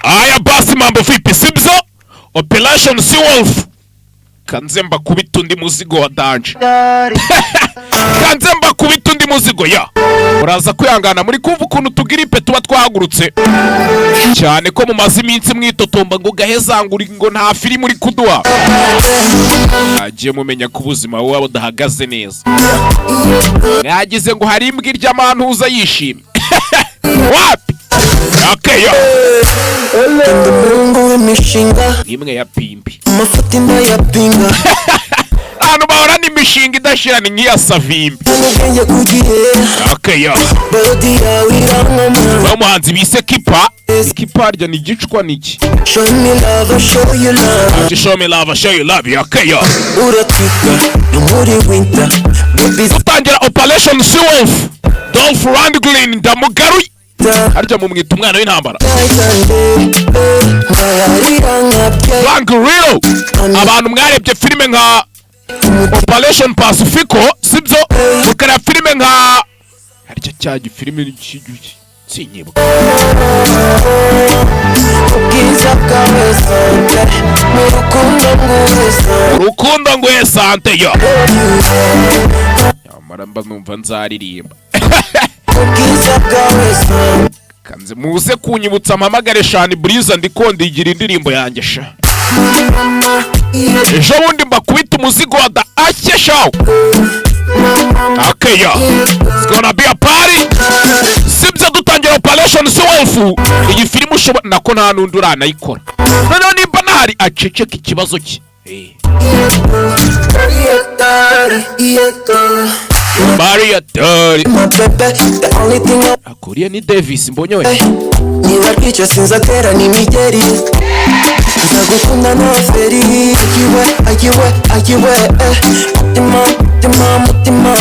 aya basi mambo vipi sibyo Operation Seawolf kanzemba kubita undi muzigo wa danje kanzemba kubita undi muzigo ya uraza kwihangana muri kumva ukuntu tugiripe tuba twahagurutse cyane ko mu mazi iminsi mwitotomba ngo gahezangura ngo nta filimi muri kuduha agiye mumenya ku buzima wowe budahagaze neza mwagize ngo hari imbwa irya amantuza yishimye wapi okay yo imwe ya pimpi amafutima ya pinga hano bahora n'imishinga idashira ni nk'iya savimbi okay yo bamuhanzi bise kipa kipa rya ni gicwa niki show me love show you love show me love show you love okay yo uratika muri winter dutangira Operation Seawolf Dolph Lundgren ndamugaruye harya mu mwita umwana w'intambara Banguriro abantu mwarebye filime nka Operation Pacifico sibyo mukara filime nka harya cyaje filime n'ikiguki sinyibuka urukundo ngwe sante yo maramba numva nzaririmba kanze muze kunyibutsa amamagare shani Briza ndikondigira indirimbo yanjye sha ejo bundi mbakubita umuzigo wa da ashye shaw okay yo it's gonna be a party sibyo dutangira Operation Seawolf iyi filime ushobora nako nta nundi uranayikora noneho nimba nahari aceceka ikibazo cye Maria Tori Korea ni Davis mbonye we niba rwica sinzatera ni migeri nzagukunda no feri ayiwe mutima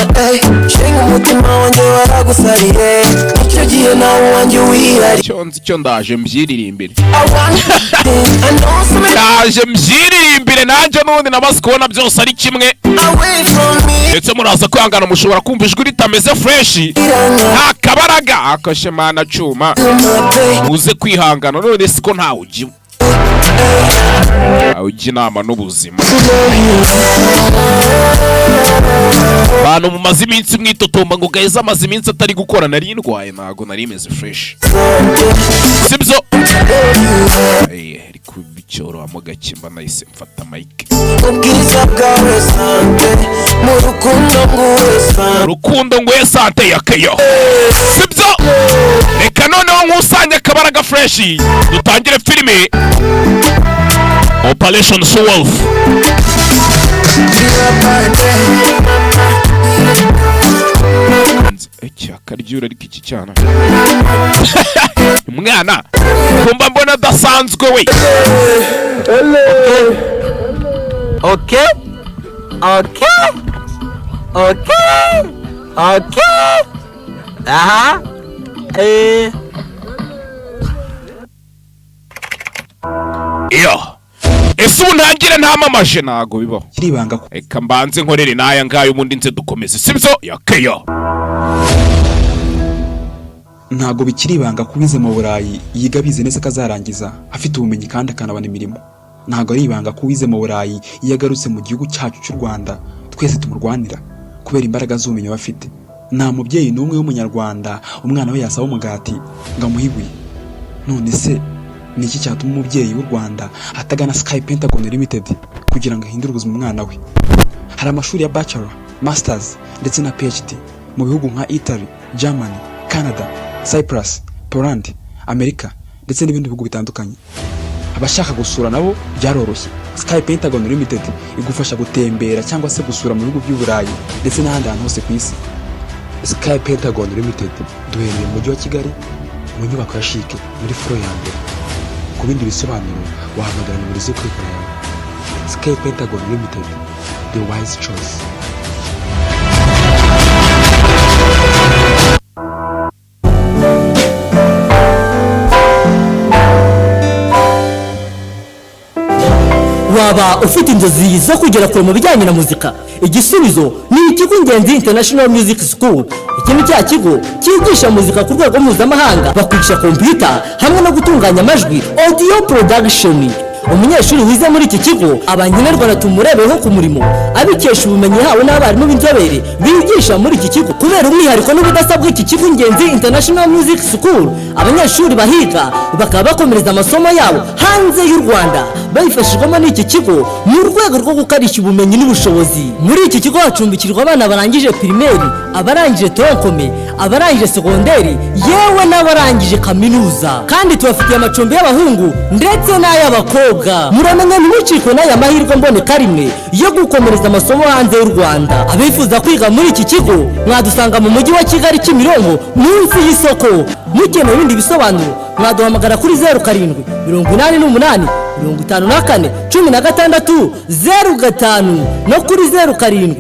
shenga umutima wanjye waragusariye icyo gihe nawe wanjye wihari cyonzi cyo ndaje mbyiririmbire nanjye n'ubundi nabazi kubona byose ari kimwe ndetse muraza kwihangana mushobora kumva ijwi ritameze freshi nta kabaraga akashemana cuma muze kwihangana none siko ntawe ujya ujya inama n'ubuzima bantu mu mazi iminsi mwitotomba ngo gaheza amazi iminsi atari gukora nari ndwaye ntago nari imeze fresh sibyo ariko bicyoro wa mugakimba nahise mfata mic urukundo ngwe sante yakeyo sibyo reka noneho nkusanye akabaraga fresh dutangire filime Operation Seawolf akaryura ariko iki cyana umwana kumba mbona adasanzwe we okay aha iyo ese ubu ntangire ntamamaje ntago bibaho reka mbanze nkorere n'aya ngayo ubundi nze dukomeze sibyo yakeyo ntago bikiri ibanga kubize mu Burayi yiga bize neza kazarangiza afite ubumenyi kandi akanabana imirimo ntago ari ibanga kubize mu Burayi yagarutse mu gihugu cyacu cy'u Rwanda twese tumurwanira kubera imbaraga z'ubumenyi bafite nta mubyeyi n'umwe w'umunyarwanda umwana we yasaba umugati ngo amuhiguye none se niki cyatuma umubyeyi w'u Rwanda atagana Sky Pentagon Limited kugira ngo ahindure ubuzima umwana we hari amashuri ya bachelor masters ndetse na PhD mu bihugu nka Italy Germany Canada Cyprus Poland America ndetse n'ibindi bihugu bitandukanye abashaka gusura nabo byaroroshye Sky Pentagon Limited igufasha gutembera cyangwa se gusura mu bihugu by'Uburayi ndetse n'ahandi hantu hose ku isi Sky Pentagon Limited duherereye mu mujyi wa Kigali mu nyubako ya Chic muri floor ya mbere ku bindi bisobanuro wahamagara nimero zo kuri ekara yawe Sky Pentagon Limited the wise choice waba ufite inzozi zo kugera kure mu bijyanye na muzika igisubizo ni ikigo Ingenzi International Music School iki ni cya kigo cyigisha muzika ku rwego mpuzamahanga, bakwigisha computer hamwe no gutunganya amajwi, audio production. Umunyeshuri wize muri iki kigo abanyenerwa tumurebeho ku murimo abikesha ubumenyi hawe n'abarimu b'inzobere bigisha muri iki kigo. Kubera umwihariko n'ubudasa bw'iki kigo Ingenzi International Music School, abanyeshuri bahiga bakaba bakomereza amasomo yabo hanze y'u Rwanda bayifashijwemo n'iki kigo mu rwego rwo gukarishya ubumenyi n'ubushobozi. Muri iki kigo hacumbikirwa abana barangije primaire, abarangije troncome, abarangije segonderi, yewe n'abarangije kaminuza. Kandi tubafitiye amacumbi y'abahungu ndetse n'ay'abakobwa. Muramenya ntimucikwe n'aya mahirwe mboneka rimwe yo gukomereza amasomo hanze y'u Rwanda. Abifuza kwiga muri iki kigo mwadusanga mu mujyi wa Kigali Kimironko munsi y'isoko. Mukeneye ibindi bisobanuro mwaduhamagara kuri 0788 54 16 no kuri 0722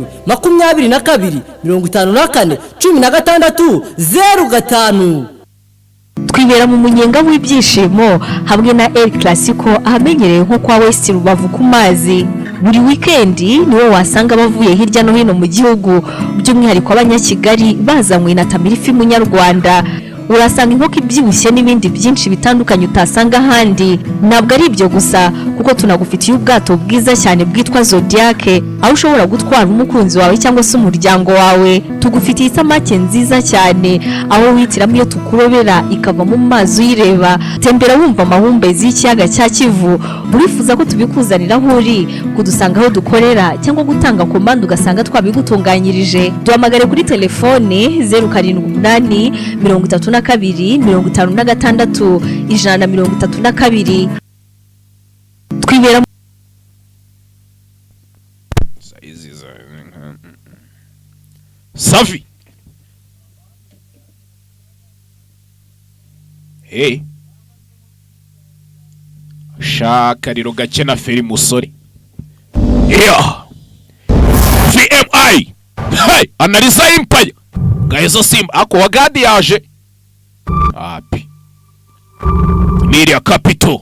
54 16 twibera mu munyenga w'ibyishimo hamwe na El Clasico ahamenyereye nko kwa West Rubavu ku mazi. Buri weekendi niwe wasanga bavuye hirya no hino mu gihugu, by'umwihariko abanyakigali bazanywe na Tamirifi munyarwanda. Urasanga inkoko ibyibushye n'ibindi byinshi bitandukanye utasanga ahandi. Ntabwo ari ibyo gusa kuko tunagufitiye ubwato bwiza cyane bwitwa Zodiac, aho ushobora gutwara umukunzi wawe cyangwa se umuryango wawe. Tugufitiye isamake nziza cyane aho witiramo iyo tukurobera ikava mu mazi uyireba. Tembera wumva amahumbezi y'ikiyaga cya Kivu. Burifuza ko tubikuzanira aho uri, kudusanga aho dukorera cyangwa gutanga komande ugasanga twabigutunganyirije. Duhamagare kuri telefone 078 32 56 132. Twibera Safi. Hey. Shaka riro gake na feri musore. Yeah. VMI. Hey, analiza impaya. Gahezo Simba ako wagadi yaje. Api. Media Capital.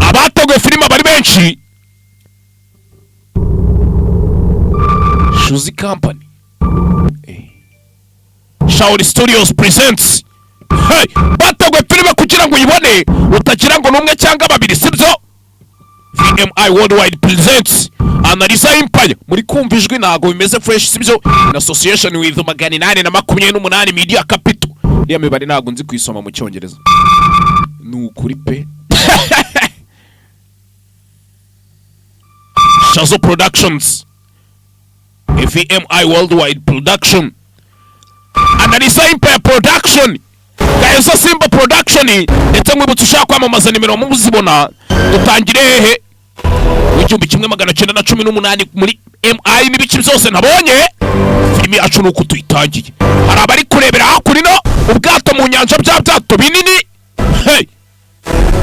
Abatogwe filime bari benshi. Shuzi Company. Shauri Studios presents. Hey, batogwe filime kugira ngo uyibone utagira ngo numwe cyangwa babiri sibyo. VMI Worldwide presents Analiza Empire. Muri kumva ijwi nago bimeze fresh sibyo, in association with 828 Media Capital. Ya mibare nago nzi kwisoma mu cyongereza. Nukuri pe. Shazo Productions, VMI Worldwide Production, Analiza Empire Production, Gahezo Simba Production. Ndetse mwibutse ushaka kwamamaza nimero muzibona dutangire hehe w'igihumbi kimwe magana cyenda na 18 muri MI n'ibice byose nabonye. Filimi yacu nuko tuyitangiye, hari abari kurebera hakurino ubwato mu nyanja bya byato binini. Hey,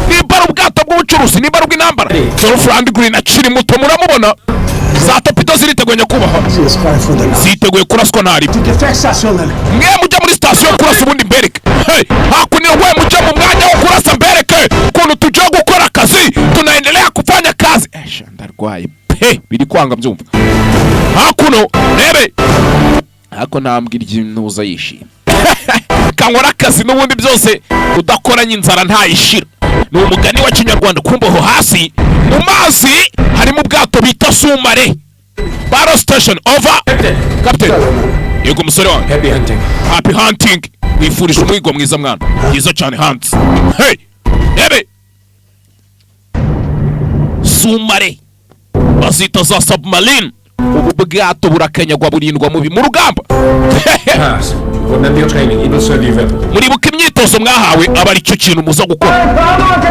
niba ubwato bw'ubucuruzi, niba bw'intambara, Girlfriend Green akiri muto muramubona. Za topito ziriteguye kubaha, ziteguye kuraswa ntari mwe mujya muri station kurasa ubundi mbereke. Hey, hakunira we mujya mu mwanya wo kurasa mbereke ukuntu tujya gukora akazi, tunaendelea kufanya kazi. Ndarwaye pe, biri kwanga mbyumva hakuno rebe hako ntambwira ikintuza yishima kankora akazi n'ubundi byose udakoranye inzara ntayishira. Ni umugani wa kinyarwanda kumboho hasi mu mazi harimo ubwato bita sumare. Battle station over. Captain yego musore wanjye, happy hunting. Wifurije umwigo mwiza mwana, byiza cyane hands. Hey rebe sumare bazita za submarine. Ubu bwato burakanyagwa burindwa mu rugamba. Muri buka imyitozo mwahawe aba ari cyo kintu muza gukora.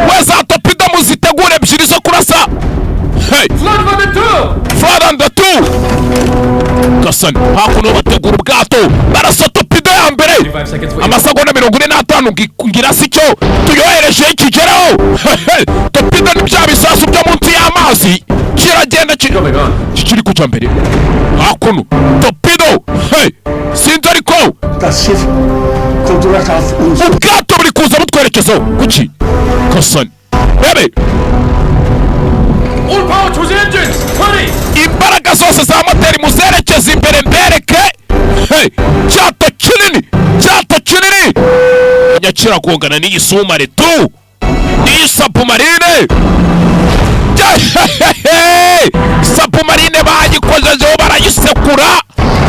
We za topido muzitegure ebyiri zo kurasa. Hey, flood on the two. Kasani hakuno bategura ubwato barasa topido ya mbere. Amasegonda 45 ngira sicyo tuyohereje ikigeraho. Topido ni bya bisasu byo munsi y'amazi kiragenda kiri kuca mbere hakuno topido. Hey, sinzi ariko ubwato buri kuza butwerekezaho kuki Kasani bebe. Imbaraga zose za moteri muzerekeza imbere mbereke hey cyato kinini nyakira kongana n'iyi sumare tu n'iyi submarine submarine bayikojejeho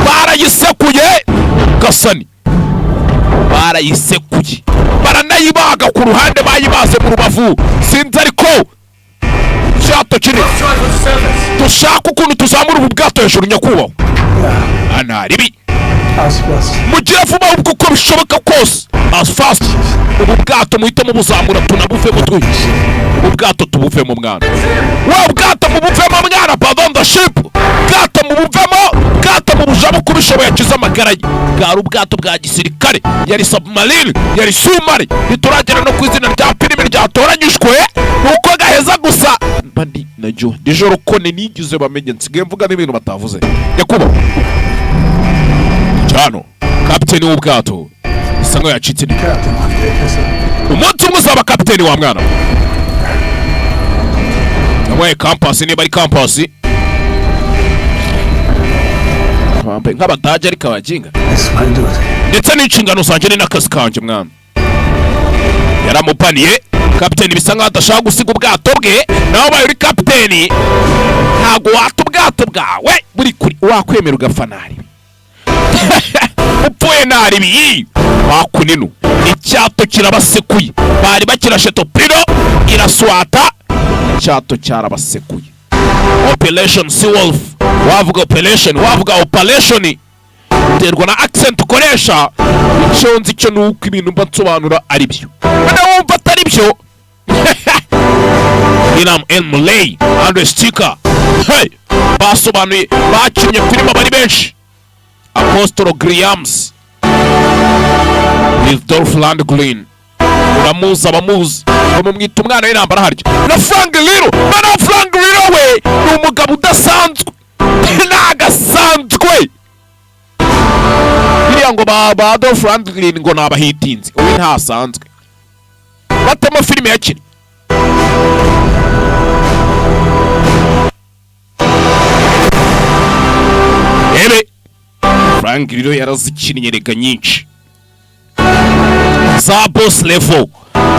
barayisekuye gasani barayisekuye baranayibaga ku ruhande bayibaze mu rubavu sinzi ariko cyato kinini dushaka ukuntu tuzamura ubu bwato hejuru nyakubahwa anaribi mugiye vuba ubwo uko bishoboka kose as fast ubu bwato muhitamo buzamura tunabuvemo twinshi ubu bwato tubuvemo mwana wa bwato mubuvemo mwana pardon the ship bwato mubujamo kubishoboye akiza amagara ye bwari ubwato bwa gisirikare yari submarine yari sumari nituragera no kwizina rya filime ryatoranyishwe nuko gaheza gusa bandi najyo dijoro kone nigize bamenye nsigaye mvuga n'ibintu batavuze yakuba cyano kapiteni w'ubwato isa nkaho yacitse umunsi umwe uzaba kapiteni wa mwana nabaye kampasi niba ari kampasi nk'abadage ariko abaginga ndetse n'inshingano zanjye n'akazi kanjye mwana yaramupaniye kapiteni bisa nkaho adashaka gusiga ubwato bwe nawe ubaye uri kapiteni ntabwo wata ubwato bwawe buri kuri wakwemera ugafanari upfuye naribi wakuninu icyato kirabasekuye bari bakirashe topiro iraswata icyato cyarabasekuye Operation Seawolf wavuga operation terwa na accent ukoresha icyo nzi cyo nuko ibintu mba nsobanura ari byo bana wumva atari byo Inam El Mulay Andre Sticker hey basobanuye bakinnye filime bari benshi Apostolo Griams with Dolph Lundgren uramuzi abamuzi bamumwita umwana w'intambara harya na Frank Liro bana Frank Liro we ni umugabo udasanzwe nagasanzwe biriya ngo ba Dolph Lundgren ngo nabahitinze ubu ntasanzwe batamo filime yakiri Frank Liro yarazikinnye rega nyinshi za Boss Level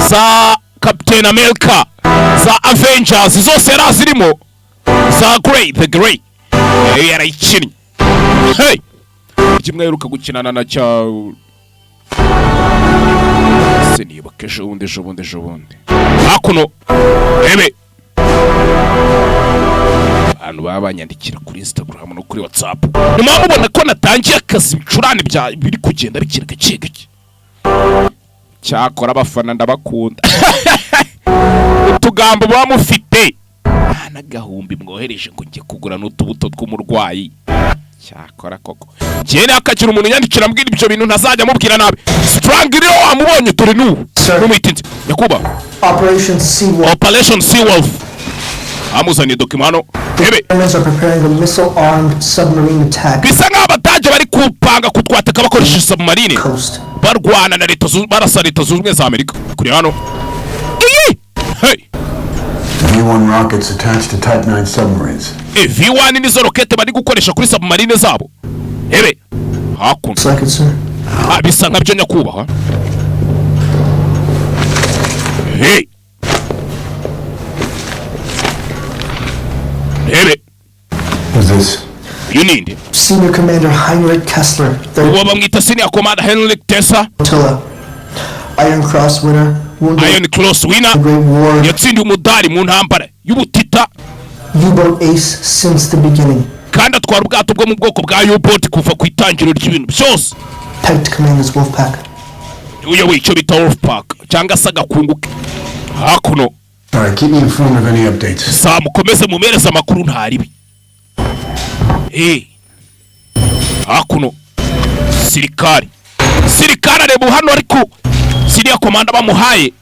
za Captain America za Avengers zose yarazirimo za Grey the Grey yarayikinnye hey kimwe yaruka gukinana na cya senibuka ejo bundi hakuno abantu babanyandikira kuri Instagram no kuri WhatsApp nyuma mubona ko natangiye akazi bicurane biri kugenda bikira gake cyakora abafana ndabakunda utugambo bamufite n'agahumbi mwohereje ngo ngiye kugura n'utubuto tw'umurwayi cyakora koko cyene akakira umuntu yandikira mbwira ibyo bintu ntazajya mubwira nabi strong rero amubonye turi n'umuyitinze yakuba Operation Seawolf amuzaniye dokimano bisa nk'abadage bari kupanga kutwataka bakoresheje submarine barwana na barasa leta zunze ubumwe za Amerika kuri hano hey V1 rockets attached to Type 9 submarines. V1 nizo rokete bari gukoresha kuri submarine zabo hakuno bisa nk'abyo nyakubahwa hey Who's this? You need Senior Commander Heinrich Kessler. Uwo bamwita Senior Commander Heinrich Kessler. Iron Cross winner. Iron Cross winner. Yatsindiye umudari mu ntambara y'ubutita. U-boat ace since the beginning. Kandi atwara ubwato bwo mu bwoko bwa U-boat kuva ku itangiriro ry'ibintu byose. Pegged Commander's Wolfpack. Uyo wicyo bita Wolfpack cyangwa se agakunguke. Hakuno. Alright, keep me informed of any updates. Sa mukomeze mumereza amakuru ntaribi. Hakuno sirikari areba hano ariko siriya komanda bamuhaye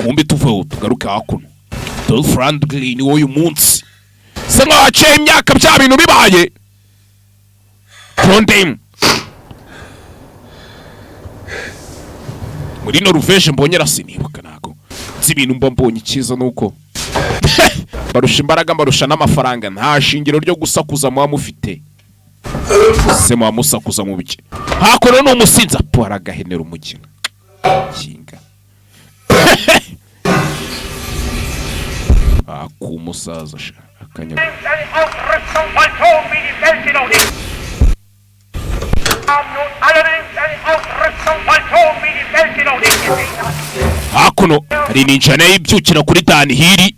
kumbi tuvuye tugaruke hakuno Dolph Lundgren uyu munsi se nka waciye imyaka bya bintu bibaye Trondheim muri Norvège mbonyera sinibuka nago zibintu mba mbonye ikiza nuko barusha imbaraga barusha n'amafaranga nta shingiro ryo gusakuza muba mufite sema wamusakuza mu bike hakono no umusinza po aragahenera umukino kinga akumusaza sha akanya hakuno hari ninjana y'ibyukira kuri Dani hiri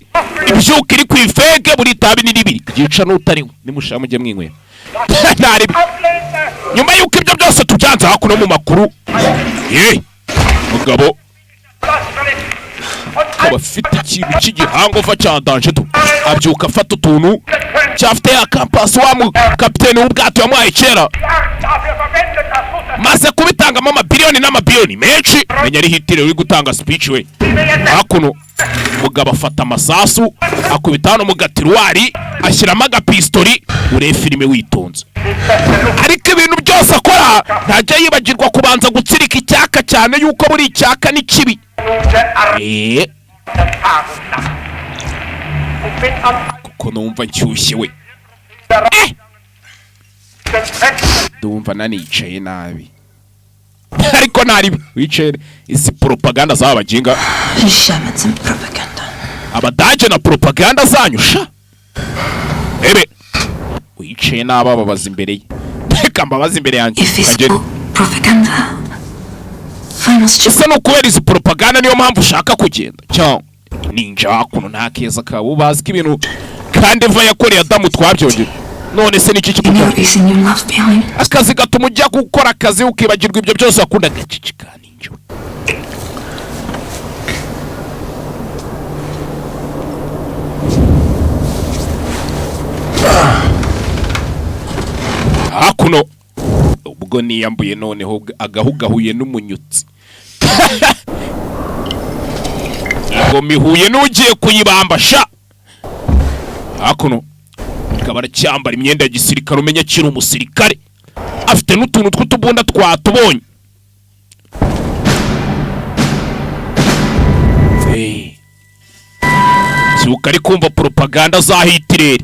ibyuka iri kwifege buri tabi n'ibiri gica n'utari nimushaka mujye mwinywera ntari nyuma yuko ibyo byose tubyanze hakuno mu makuru mugabo abafite ikintu cy'igihangova cya danje tu abyuka afata utuntu cyafite ya campus wa mu kapiteni w'ubwato yamuhaye kera maze kubitangamo amabiliyoni n'amabiliyoni menshi menya ari hitire uri gutanga speech we hakuno mugabo afata amasasu akubita hano mu gatiruwari ashyiramo agapistori ure filime witonze ariko ibintu byose akora ntajya yibagirwa kubanza gutsirika icyaka cyane yuko buri icyaka ni kibi kuko numva nshyushye we ndumva nanicaye nabi ariko nari wicaye izi propaganda z'abaginga abadaje na propaganda zanyu sha wicaye naba babaza imbere ye reka mbabaza imbere yanjye propaganda ese no kubera izi propaganda niyo mpamvu ushaka kugenda cyangwa ninja hakuno nta keza kabo bazi ko ibintu kandi Eva yakoreye Adamu twabyongera none se niki kikujya akazi gatuma ujya gukora akazi ukibagirwa ibyo byose akunda gacicika ninja hakuno ubwo niyambuye noneho agahugahuye n'umunyutsi ngo mihuye n'ugiye kuyibamba sha hakuno kabara cyambara imyenda ya gisirikare umenya kiri umusirikare afite n'utuntu tw'utubunda twatubonye cyuka ari kumva propaganda za Hitler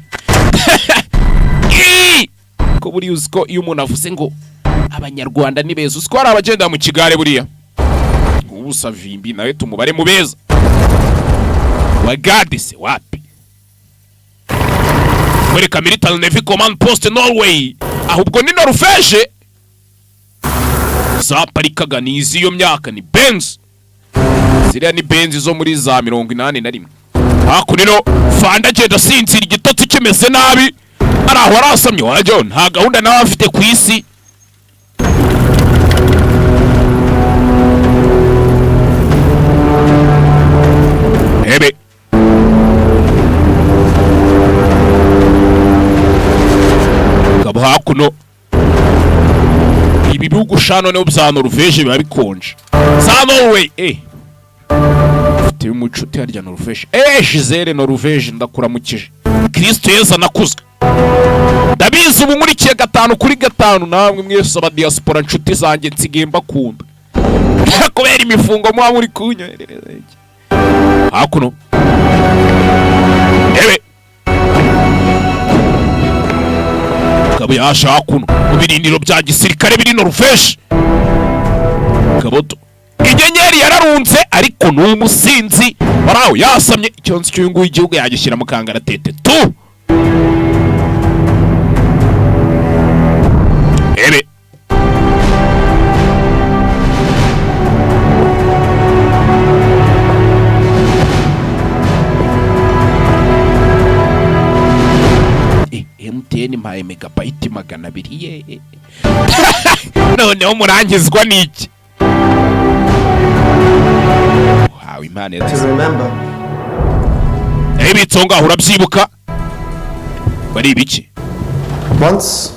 ko buri uziko iyo umuntu avuze ngo abanyarwanda ni beza uziko ari abagenda mu kigare buriya ubusa vimbi nawe tumubare mu beza wagadise wapi muri military navy command post Norway ahubwo ni Norvege zaparikaga nizi iyo myaka ni Benz ziriya ni Benz zo muri za 81 hakunino fanda genda sinzira igitotsi kimeze nabi araho arasamye wajyo nta gahunda nawe afite ku isi kabo hakuno ibi bihugu shano ne bya Norvege biba bikonje za Norway ufite umucuti harya Norvege Gisele Norvege ndakuramukije Kristo Yesu nakuzwe ndabizi ubu nkurikiye 5-5 namwe mwese aba diaspora nshuti zanjye nsigimba kunda kubera imifungo mwa muri kunyoherereza hakuno kabo yasha hakuno mu birindiro bya gisirikare biri Norvege kaboto inyenyeri yararunze ariko n'umusinzi baraho yasamye icyonsi cy'uyungu igihugu yagishyira mu kangaratete tu MTN mpaye megabyte 200 noneho murangizwa n'iki wawe imana ibitsonga urabyibuka bari ibiki Once,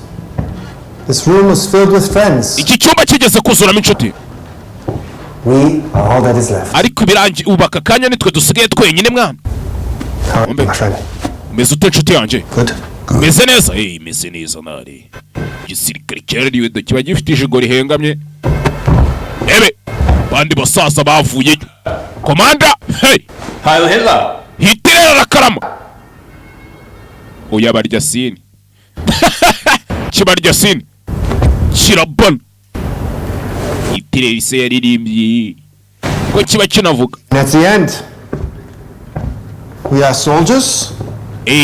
this room was filled with friends. iki cyumba kigeze kuzuramo inshuti We are all that is left. ariko birangi ubaka kanya nitwe dusigaye twenyine mwana How are you, my friend? meze ute inshuti yanjye Good. meze neza meze neza nari igisirikare cyariwe kiba gifite ijigo rihengamye bandi basaza bavuye komanda Heil Hitler! Hitler arakarama oya barya sini kibarya sini kirabana itirese yaririmbye ko kiba kinavuga. That's the end. We are soldiers.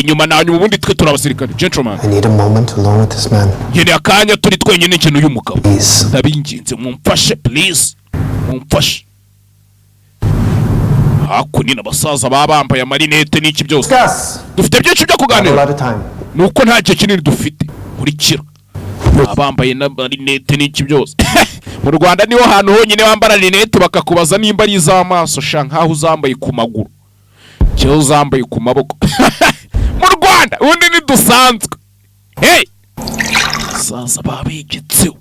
Nyuma na nyuma ubundi twe turabasirikare. Gentleman, I need a moment alone with this man. Yene akanya turi twenyine ikintu uyu mugabo. Please. Ndabinginze mumfashe please. Mumfashe. Hakuni n'abasaza babambaye amarinete n'iki byose. Dufite byinshi byo kuganira. Nuko nta gihe kinini dufite. Nkurikira. Abambaye n'amarinete n'iki byose. Mu Rwanda niho hantu honyine bambara rinete bakakubaza nimba ari iz'amaso sha nkaho uzambaye ku maguru. Cyo uzambaye ku maboko. Mu Rwanda undi ni dusanzwe. Hey! Sasa babigitseho.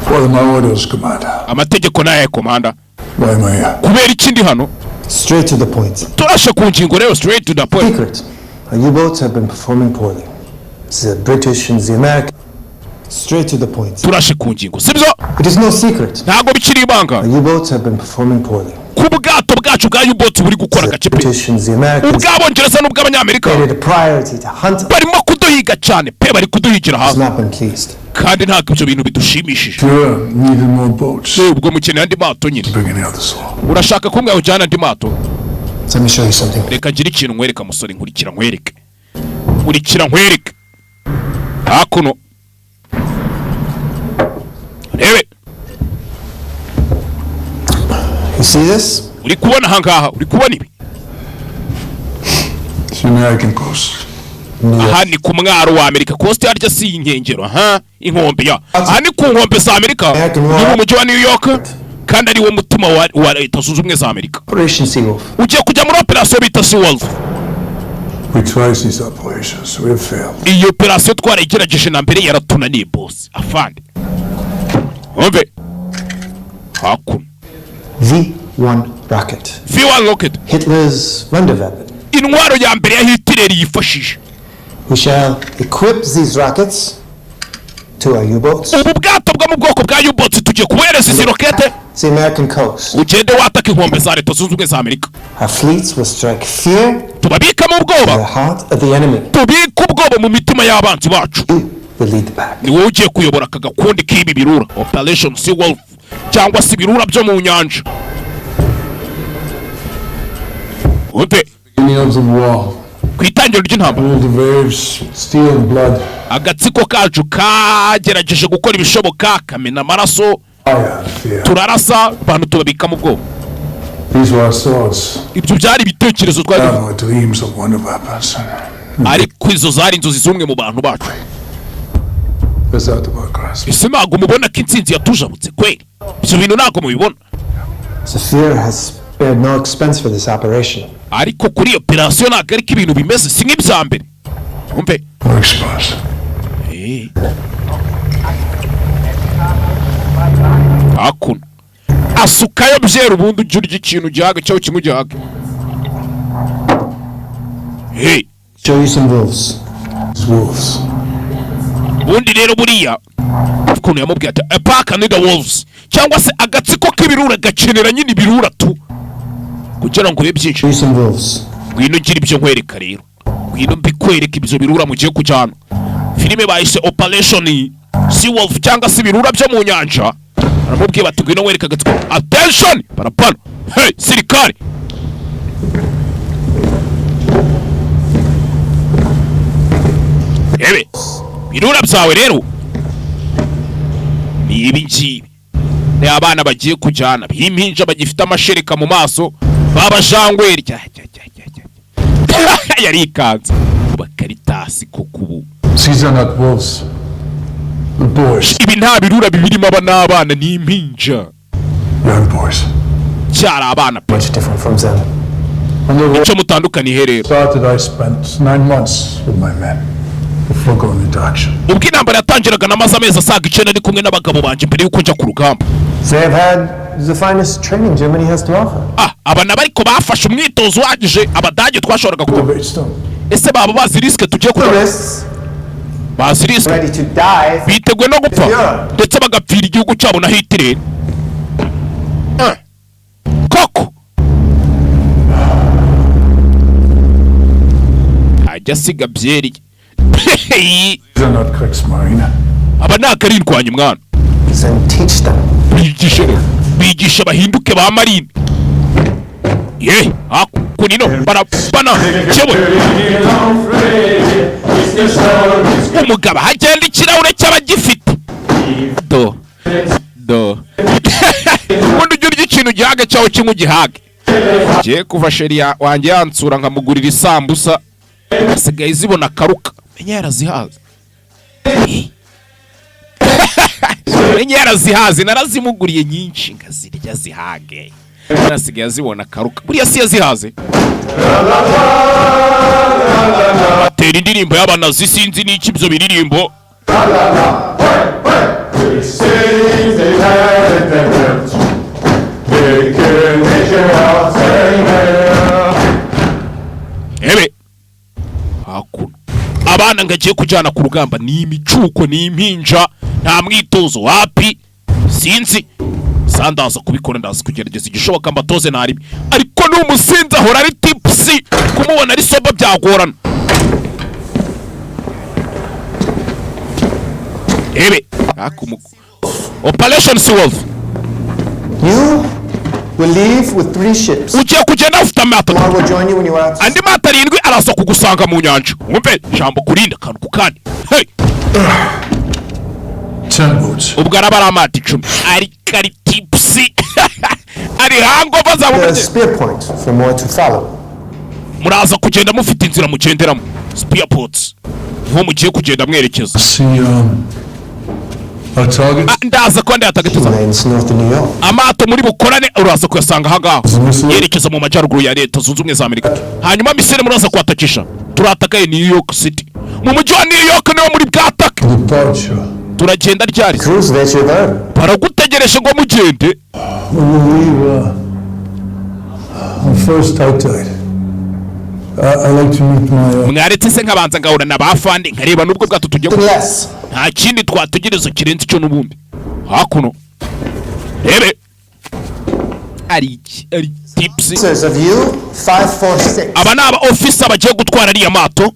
What are my orders, Commander? Amategeko naye Commander. Why am I here? Kubera ikindi hano? Straight to the point. Turashe ku ngingo rero, straight to the point. Secret. Our U-boats have been performing poorly. The British and the American. Straight to the point. Turashe ku ngingo. Sibyo? It is no secret. Ntago bikiri ibanga. Our U-boats have been performing poorly. Ku bwato bwacu bwa U-boats buri gukora The gace pe. British and the Americans Ubwabongereza n'ubw'abanyamerika made it a priority to hunt. barimo kuduhiga cyane pe, bari kuduhigira Has hasi not been pleased. kandi ntabwo ibyo bintu bidushimishije. Sure, needed more boats. Ubwo mukeneye andi mato nyine. Beginning of this war. Urashaka kumwe ujyana andi mato? Let me show you something. Reka ngire ikintu nkwereka musore, nkurikira nkwereke. Nkurikira nkwereke. Hakuno. Rebe. You see this? Uri kubona hangaha? Uri kubona ibi? It's the American coast. Aha ni ku mwaro wa Amerika. Coast yaryo si inkengero, inkombe ya. Aha ni ku nkombe za Amerika. Ni mu mujyi wa New York kandi ari wo mutima wa Leta Zunze Ubumwe za Amerika. Operation Seawolf. Ugiye kujya muri operation bita Seawolf. We tried these operations. We have failed. Iyo operation twarayigerageje na mbere yaratunaniye boss. Afande. Umve. Hakuno. V1 rocket. V1 rocket. Hitler's Wunderwaffe. Intwaro ya mbere ya Hitler yifashije. We shall equip these rockets to our U-boats. Ubu bwato bwo mu bwoko bwa U-boats tugiye kubereza izi rokete. The American coast. Ugende wataka inkombe za Leta Zunze Ubumwe za Amerika. Our fleets will strike fear Tubabika mu in the bwoba. heart of the enemy. Tubika ubwoba mu mitima y'abanzi bacu. You will lead the pack. Ni wowe ugiye kuyobora aka gakundi k'ibi birura. Operation Seawolf cyangwa se ibirura byo mu nyanja. Umve. Beginning of the war. Ku itangiro ry'intambara. All the waves, steel and blood. Agatsiko kacu kagerageje gukora ibishoboka kamena amaraso. Fire and fear. Turarasa abantu tubabika mu bwoba. These were our swords. Ibyo byari ibitekerezo twari Now our dreams of wonder weapons. ariko izo zari inzozi z'umwe mu bantu bacu. That's out of our grasp. Ese ntabwo mubona ko intsinzi yatujabutse kweli? Ibyo bintu ntabwo mubibona. The fear has spared no expense for this operation. Ariko kuri iyo operation ntabwo ariko ibintu bimeze si nk'ibya mbere. Umve. We're exposed. Hakuno. Asukayo byera ubundi ujya urya ikintu gihaga cyaho kimwe gihaga. Show you some wolves. It's wolves. Ubundi rero buriya ukuntu yamubwiye ati a pack and the wolves cyangwa se agatsiko k'ibirura gakenera nyine ibirura tu kugira ngo bibe byinshi. Show you some wolves. Ngwino ngira ibyo nkwereka rero. Ngwino mbikwereka ibyo birura mugiye kujyana. Filime bayise Operation Seawolf cyangwa se ibirura byo mu nyanja. Aramubwiye bati ngwino nkwereka agatsiko. Attention! Parapano. Hey, sirikare. Ebe. Birura byawe rero. Ni ibi ngibi. Ni abana bagiye kujyana. B'impinja bagifite amashereka mu maso. Babajangweri. Yari ikanze. Bakaritasi ko kubu. These are not wolves. The boys. Ibi nta birura bibirimo aba n'abana ni impinja. Young boys. Cyara abana pe. Much different from them. On the war Icyo mutandukaniye rero. started, I spent 9 months with my men before going into action. Ubwo intambara yatangiraga namaze amezi asaga 9 ari kumwe n'abagabo banje mbere yuko njya ku rugamba. They have had the finest training Germany has to offer. Aba nabariko bafashe umwitozo uhagije Abadage twashoboraga The kuba. base stone. Ese baba bazi risk tugiye kujya. Tourists Basiriska ready to die. biteguye no gupfa ndetse bagapfira igihugu cyabo na Hitler. Koko ajya siga byeri. They're not Kriegsmarine. Aba nakarindwanya mwana. Then teach them. Bigisha bahinduke ba marine. Ye, kunino barabana cyebo. Umugabo hagenda ikirahure cy'abagifite. Do. Ubundi ujya urya ikintu gihaga cyawe kimwe gihage. Je kuva sheria wanjye yansura nkamugurira isambusa. Asigaye zibona karuka. Menya yarazihaze. Menya yarazihaze narazimuguriye nyinshi ngazirya zihage. Nasigaye zibona karuka. Buriya si yazihaze. Atera indirimbo y'abanazi sinzi n'iki ibyo biririmbo. Ebe hakuno abana ngagiye kujyana ku rugamba ni imicuko ni impinja nta mwitozo wapi sinzi sandaza kubikora ndaza kugerageza igishoboka mbatoze ntaribi ariko n'umusinzi ahora ari tipsi kumubona ari soba byagorana. Ebe Operation Seawolf. You will leave with 3 ships. Ugiye kugenda ufite amato. One will join you when you are out. Andi mato 7 araza kugusanga mu nyanja. Wumve jambo kurinda kantu kukandi. Hey. 10 boats. Ubwo arabara amati 10. Ari kari tipsi. Ari hango baza The spear point for more to follow. Muraza kugenda mufite inzira mugenderamo. Spear points. Nko mugiye kugenda mwerekeza. See, our target. Ndaza ko ndayatagatiza. Lanes north of New York. Amato muri bukorane uraza kuyasanga hangaho. Yerekeza mu majyaruguru ya Leta Zunze Ubumwe za Amerika. Hanyuma misere muraza kwatakisha. Turatakaye New York City. Mu mujyi wa New York niwo muri bwataka. Departure. Turagenda ryari. Cruise venture there. Baragutegereje ngo mugende. We will leave on first high tide. I like to meet my. Mwaretse se nkabanza ngahura na bafande nkareba nubwo bwato tujye Yes. nta kindi twategereza kirenze icyo n'ubundi hakuno rebe ari tipsi Of you 546. aba ni aba officer bagiye gutwara ariya mato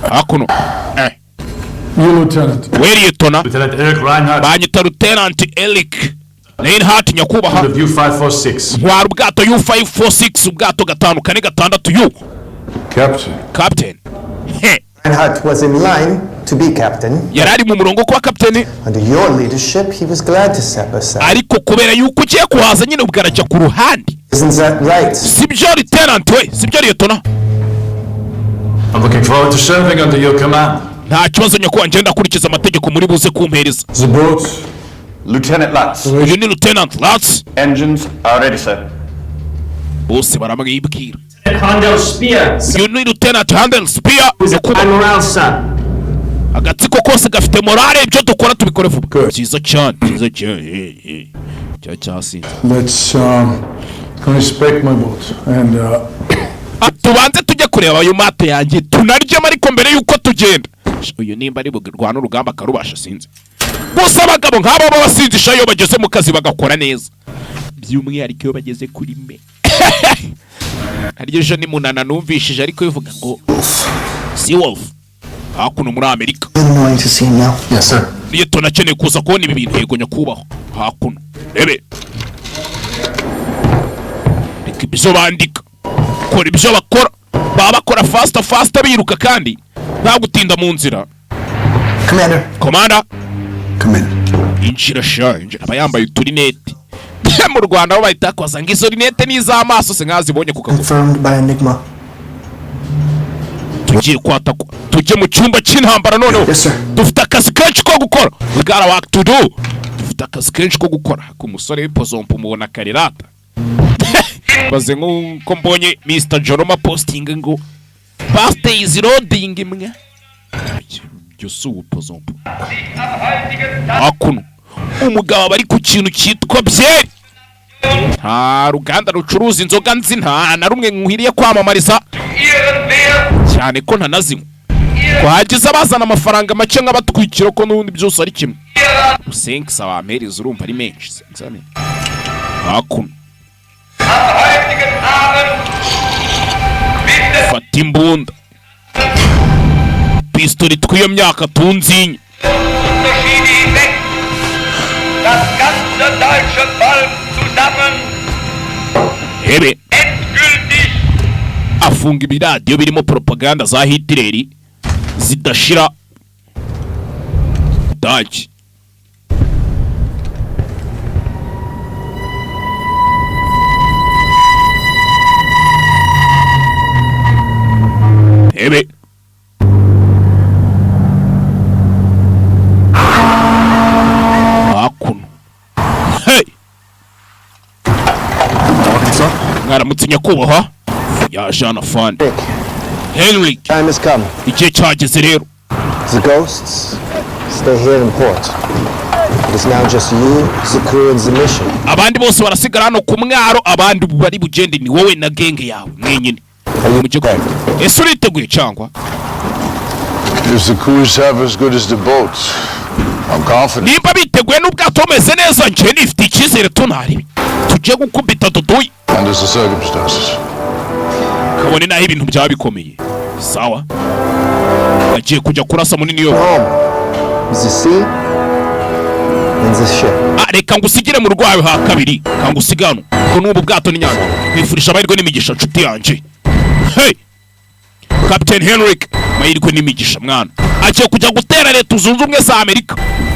hakuno You lieutenant. weriye tona Lieutenant Eric Reinhardt. banyita Lieutenant Eric Reinhardt nyakubahwa View 546. ntwara ubwato U546 ubwato 546 U Captain Reinhardt was in line to be captain. yari ari mu murongo kuba kapiteni Under your leadership, he was glad to step aside. ariko kubera yuko ugiye kuhaza nyine ubwarajya ku ruhande. Isn't that right? Sibyo Lieutenant we, sibyo Lieutenant. I'm looking forward to serving under your command. Nta kibazo nyakubahwa ngenda kurikiza amategeko muri buze kumpereza. The boats. Lieutenant Lutz. Uyu ni Lieutenant Lutz. Engines are ready, sir. Bose baramwibwira. Handel Spear. Uyu ni Lieutenant Handel Spear. Morale, sir. Agatsiko kose gafite morale ibyo dukora tubikore vuba. Cyiza cyane, cyiza cyane. Cyasi. Let's inspect my boat and tubanze tujye kureba ayo mato yanjye tunaryama ariko mbere yuko tugenda. Uyu nimba ari bugirwana urugamba karubasha sinzi. Bose abagabo nk'abo babasinzisha iyo bageze mu kazi bagakora neza. By'umwihariko iyo bageze kuri me. Haryo je ni munana numvishije ariko bivuga ngo Seawolf. Hakuno muri Amerika. Annoying to see him now. yes, sir. Niyo tunakeneye kuza kubona ibi bintu yego nyakubaho. Hakuno. Rebe. Reka ibyo bandika. Kora ibyo bakora. Baba bakora fast biruka kandi nta gutinda mu nzira. Commander. Come in. Injira aba yambaye uturinete. Mu Rwanda bo bahita kwaza ngo izo rinete ni iz'amaso se nkazibonye ku kaguru. Confirmed by Enigma. Tugiye kwatakwa. Tujye mu cyumba cy'intambara noneho. Yes, sir. Dufite akazi kenshi ko gukora. We got work to do. Dufite akazi kenshi ko gukora. Ku musore w'ipozompo mubona karirata. Baze nko mbonye Mr. Joroma posting ngo birthday is loading imwe. Byo upozompo. Akuno. Umugabo bari ku kintu cyitwa byeri. Nta ruganda rucuruza inzoga nzi nta na rumwe nkwiriye kwamamariza cyane ko ntanazimu Kwagize abazana amafaranga make nk'abatwikira ko n'ubundi byose ari kimwe. Usenkisa bamereza urumva ari menshi. Sensane. Hakuno. Fata imbunda. Pistoli tw'iyo myaka tunzinye. Das ganze deutsche Volk zusammen. Hebe. Afunga ibiradiyo birimo propaganda za Hitler zidashira. Dutch. Hebe. Hakuno. Hey. Mwaramutse nyakubahwa. Ya Jean Fund. Henry. Time has come. Igihe cyageze rero. The ghosts stay here in port. It is now just you, Zakura, and the mission. Abandi bose barasigara hano ku mwaro, abandi bari bugende ni wowe na genge yawe mwenyine. Ese uriteguye cyangwa? If the crews have as good as the boats, I'm confident. Nimba biteguye n'ubwato bumeze neza, nje nifite icyizere tunari. Tujye gukubita duduye. Under the circumstances. Kabone naho ibintu byaba bikomeye. Sawa. Agiye kujya kurasa muri New York. Is the sea and the ship. Reka ngusigire mu rwayo ha kabiri. Kangusigano. Ko n'ubu bwato ni nyanja. Kwifurisha amahirwe n'imigisha nshuti yanje. Hey. Captain Henrik, mahirwe n'imigisha mwana. Agiye kujya gutera Leta Zunze Ubumwe za Amerika.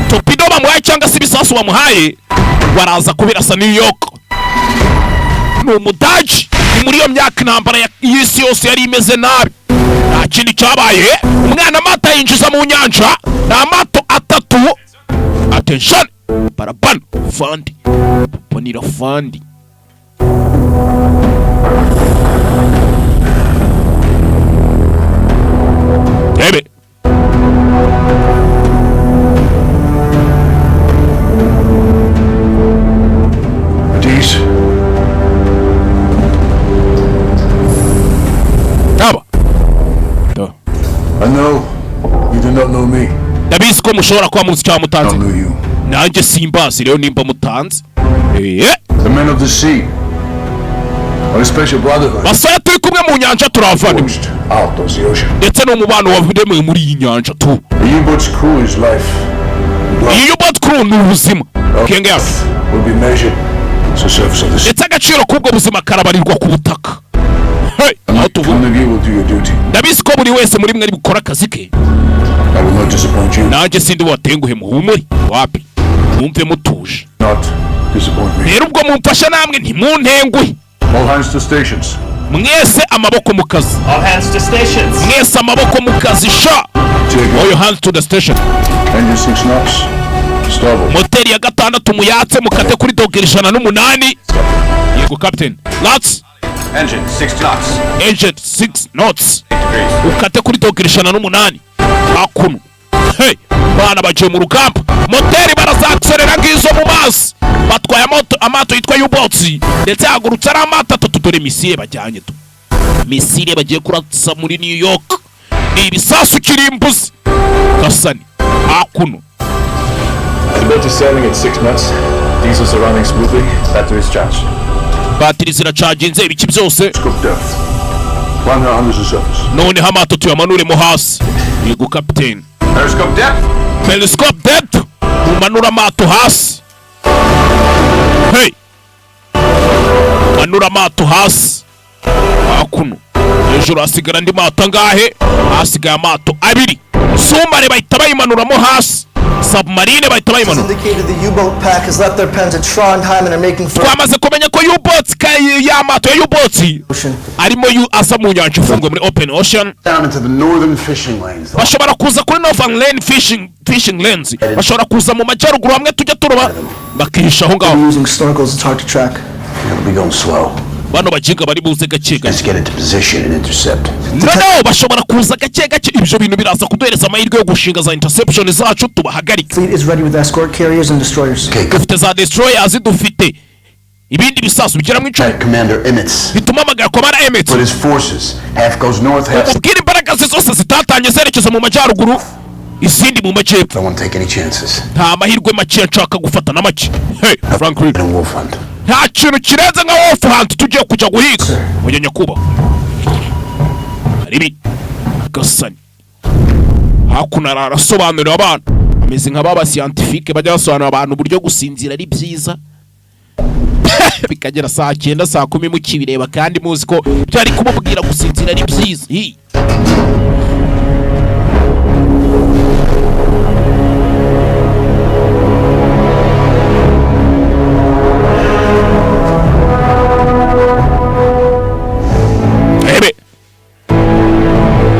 Torpedo bamuhaye cyangwa se ibisasu bamuhaye, waraza kubirasa New York. Ni Umudage. Ni muri iyo myaka intambara y'isi yose yari imeze nabi. Nta kindi cyabaye. Umwana amata yinjiza mu nyanja. Ni amato atatu. Attention. Barabano. Fandi. Bonira fandi. Ebe. These. Aba. I know you do not know me. Ndabizi ko mushobora kuba muzi cyangwa mutanze. I know you. Nanjye simbazi rero nimba mutanze. The men of the sea. A special brotherhood. Basaya turi kumwe mu nyanja turavana. Out of the ocean. Ndetse no mubano waviremwe muri iyi nyanja tu. The U-boat's crew is life. Iyi U-boat crew ni ubuzima. Kenge yacu. Will be measured to surface of the sea. Ndetse agaciro k'ubwo buzima karabarirwa ku butaka. Hey, aho tuvuga. One of you will do your duty. Ndabizi ko buri wese muri mwe ari gukora akazi ke. I will not disappoint you. Nanjye sindi watenguhe muhumuri. Wapi? Mwumve mutuje. Not disappoint me. Rero ubwo mumfasha namwe ntimuntenguhe. All hands to stations. Mwese amaboko mu kazi. All hands to stations. Mwese amaboko mu kazi sha. All your hands to the station. Engine 6 knots. Starboard. Moteri ya gatandatu muyatse mukate kuri dogere 108. Yego captain. Knots. Engine 6 knots. Engine 6 knots. 8 degrees. Ukate kuri dogere 108. Hakuno. Hey, bana baje mu rugamba. Moteri barazakserera ngizo mu mazi. Batwaye amato yitwa U-boats. Ndetse hagurutse ari amato atatu dore misile bajyanye tu. Misile bagiye kuratsa muri New York. Ni ibisasu kirimbuzi. Kasani. Hakuno. The boat is sailing at 6 knots. Diesels are running smoothly. Battery is charged. Batiri ziracaginze ibiki byose. Scope depth. 100 the surface. None hamato tuyamanure mo hasi. Yego captain. Periscope depth. Periscope depth. Umanura amato hasi. Hey. Manura amato hasi. Hakuno. Hejuru hasigara andi mato angahe? Hasigaye amato abiri. Sumare bahita bayimanuramo hasi. Submarine bahita bayimanura. Indicated the U-boat pack has left their pens at Trondheim and are making for Twamaze kumenya ko U-boats ya mato ya U-boats arimo asa mu nyanja ifunguye muri open ocean. Down into the northern fishing lanes. Bashobora kuza kuri northern lane fishing lanes. Bashobora kuza mu majyaruguru hamwe tujya turoba bakihisha aho ngaho. using snorkels. It's hard to track. It'll be going slow. Bano bajiga bari buze gake gake. Let's get into position and intercept. No, bashobora kuza gake gake ibyo bintu biraza kuduhereza amahirwe yo gushinga za interception zacu tubahagarika. Fleet is ready with escort carriers and destroyers. Dufite za destroyers, dufite ibindi bisasu bigera mu icumi. Commander Emmets. Bituma amagara komara Emmets. But his forces half goes north, half. Ubwira imbaraga imbaraga zose zitatanye zerekeza mu majyaruguru izindi mu majyepfo. I won't take any chances. Nta mahirwe make nshaka gufata na make. Hey Franklin, nta kintu kirenze nka Wolf Hunt tugiye kujya guhiga. Oya nyakuba ribi gasani hakuno arasobanurira abantu ameze nk'ababa scientifique bajya basobanurira abantu uburyo gusinzira ari byiza bikagera saa 9 saa 10 mu kibireba kandi muzi ko byari kumubwira gusinzira ari byiza.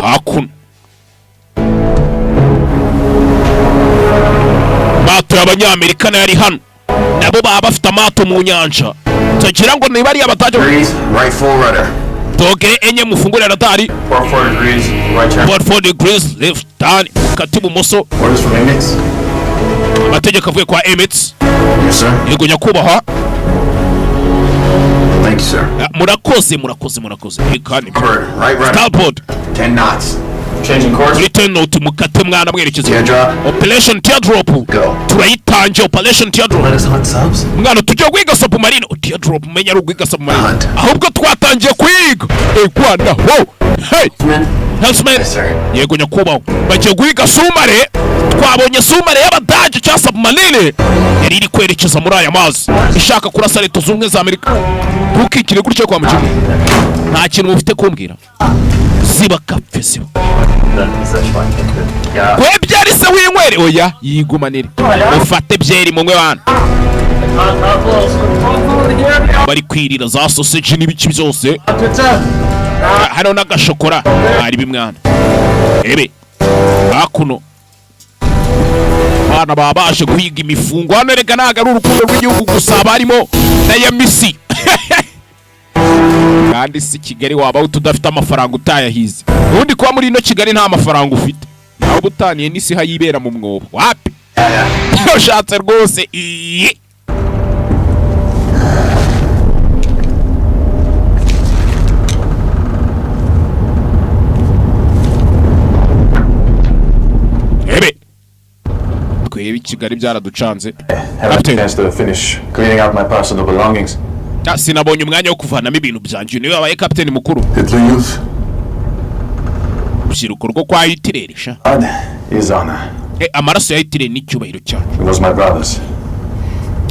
Hakuno mato y'abanyamerika yari hano nabo baba bafite amato mu nyanja tugira ngo niba ari abataje right full rudder dogere enye mufungure radari 4 degrees left turn kati bumoso. Amategeko avuye kwa Emirates. Yes sir. Yego nyakubahwa. Thank you sir. Murakoze. Right rudder. Starboard 10 knots. Changing course. Return note mukate mwana mwerekeza. Teardrop. Operation Teardrop. Go. Turayitanje Operation Teardrop. Let us hunt subs. Mwana tujye kwiga submarine. Teardrop menya ari kwiga submarine. Ahubwo twatangiye kwiga. Kwana. Wow. Hey. Helmsman. Yes sir. Yego nyakubahwa. Bagiye kwiga sumare. Twabonye sumare y'abadage cya submarine. Yari iri kwerekeza muri aya mazi. Ishaka kurasa Leta Zunze za Amerika. Ntukikire gutyo kwa mukino. Nta kintu mufite kumbwira. Ziba kapfe ziba. Kwe byari se winywere oya yigumanire. Ufate byeri mumwe bana. Bari kwirira za sausage n'ibiki byose. Hano n'agashokora ari bimwana. Ebe hakuno bana babaje guhiga imifungo hano rega nagaru urukundo rw'igihugu gusa barimo na ya misi. Kandi si Kigali waba utudafite amafaranga utayahize. Ubundi kwa muri ino Kigali nta mafaranga ufite. Naho butaniye n'isi hayibera mu mwobo. Wapi? Ushatse rwose. Ebe. Kwebe Kigali byaraducanze. Have a chance to finish cleaning out my personal belongings. Sinabonye umwanya wo kuvanamo ibintu byanje. Niwe wabaye kapiteni mukuru. Hitler Youth. Usiruko rwo kwa Hitler sha. Is honor. Amaraso ya Hitler ni cyubahiro cyane. It was my brothers.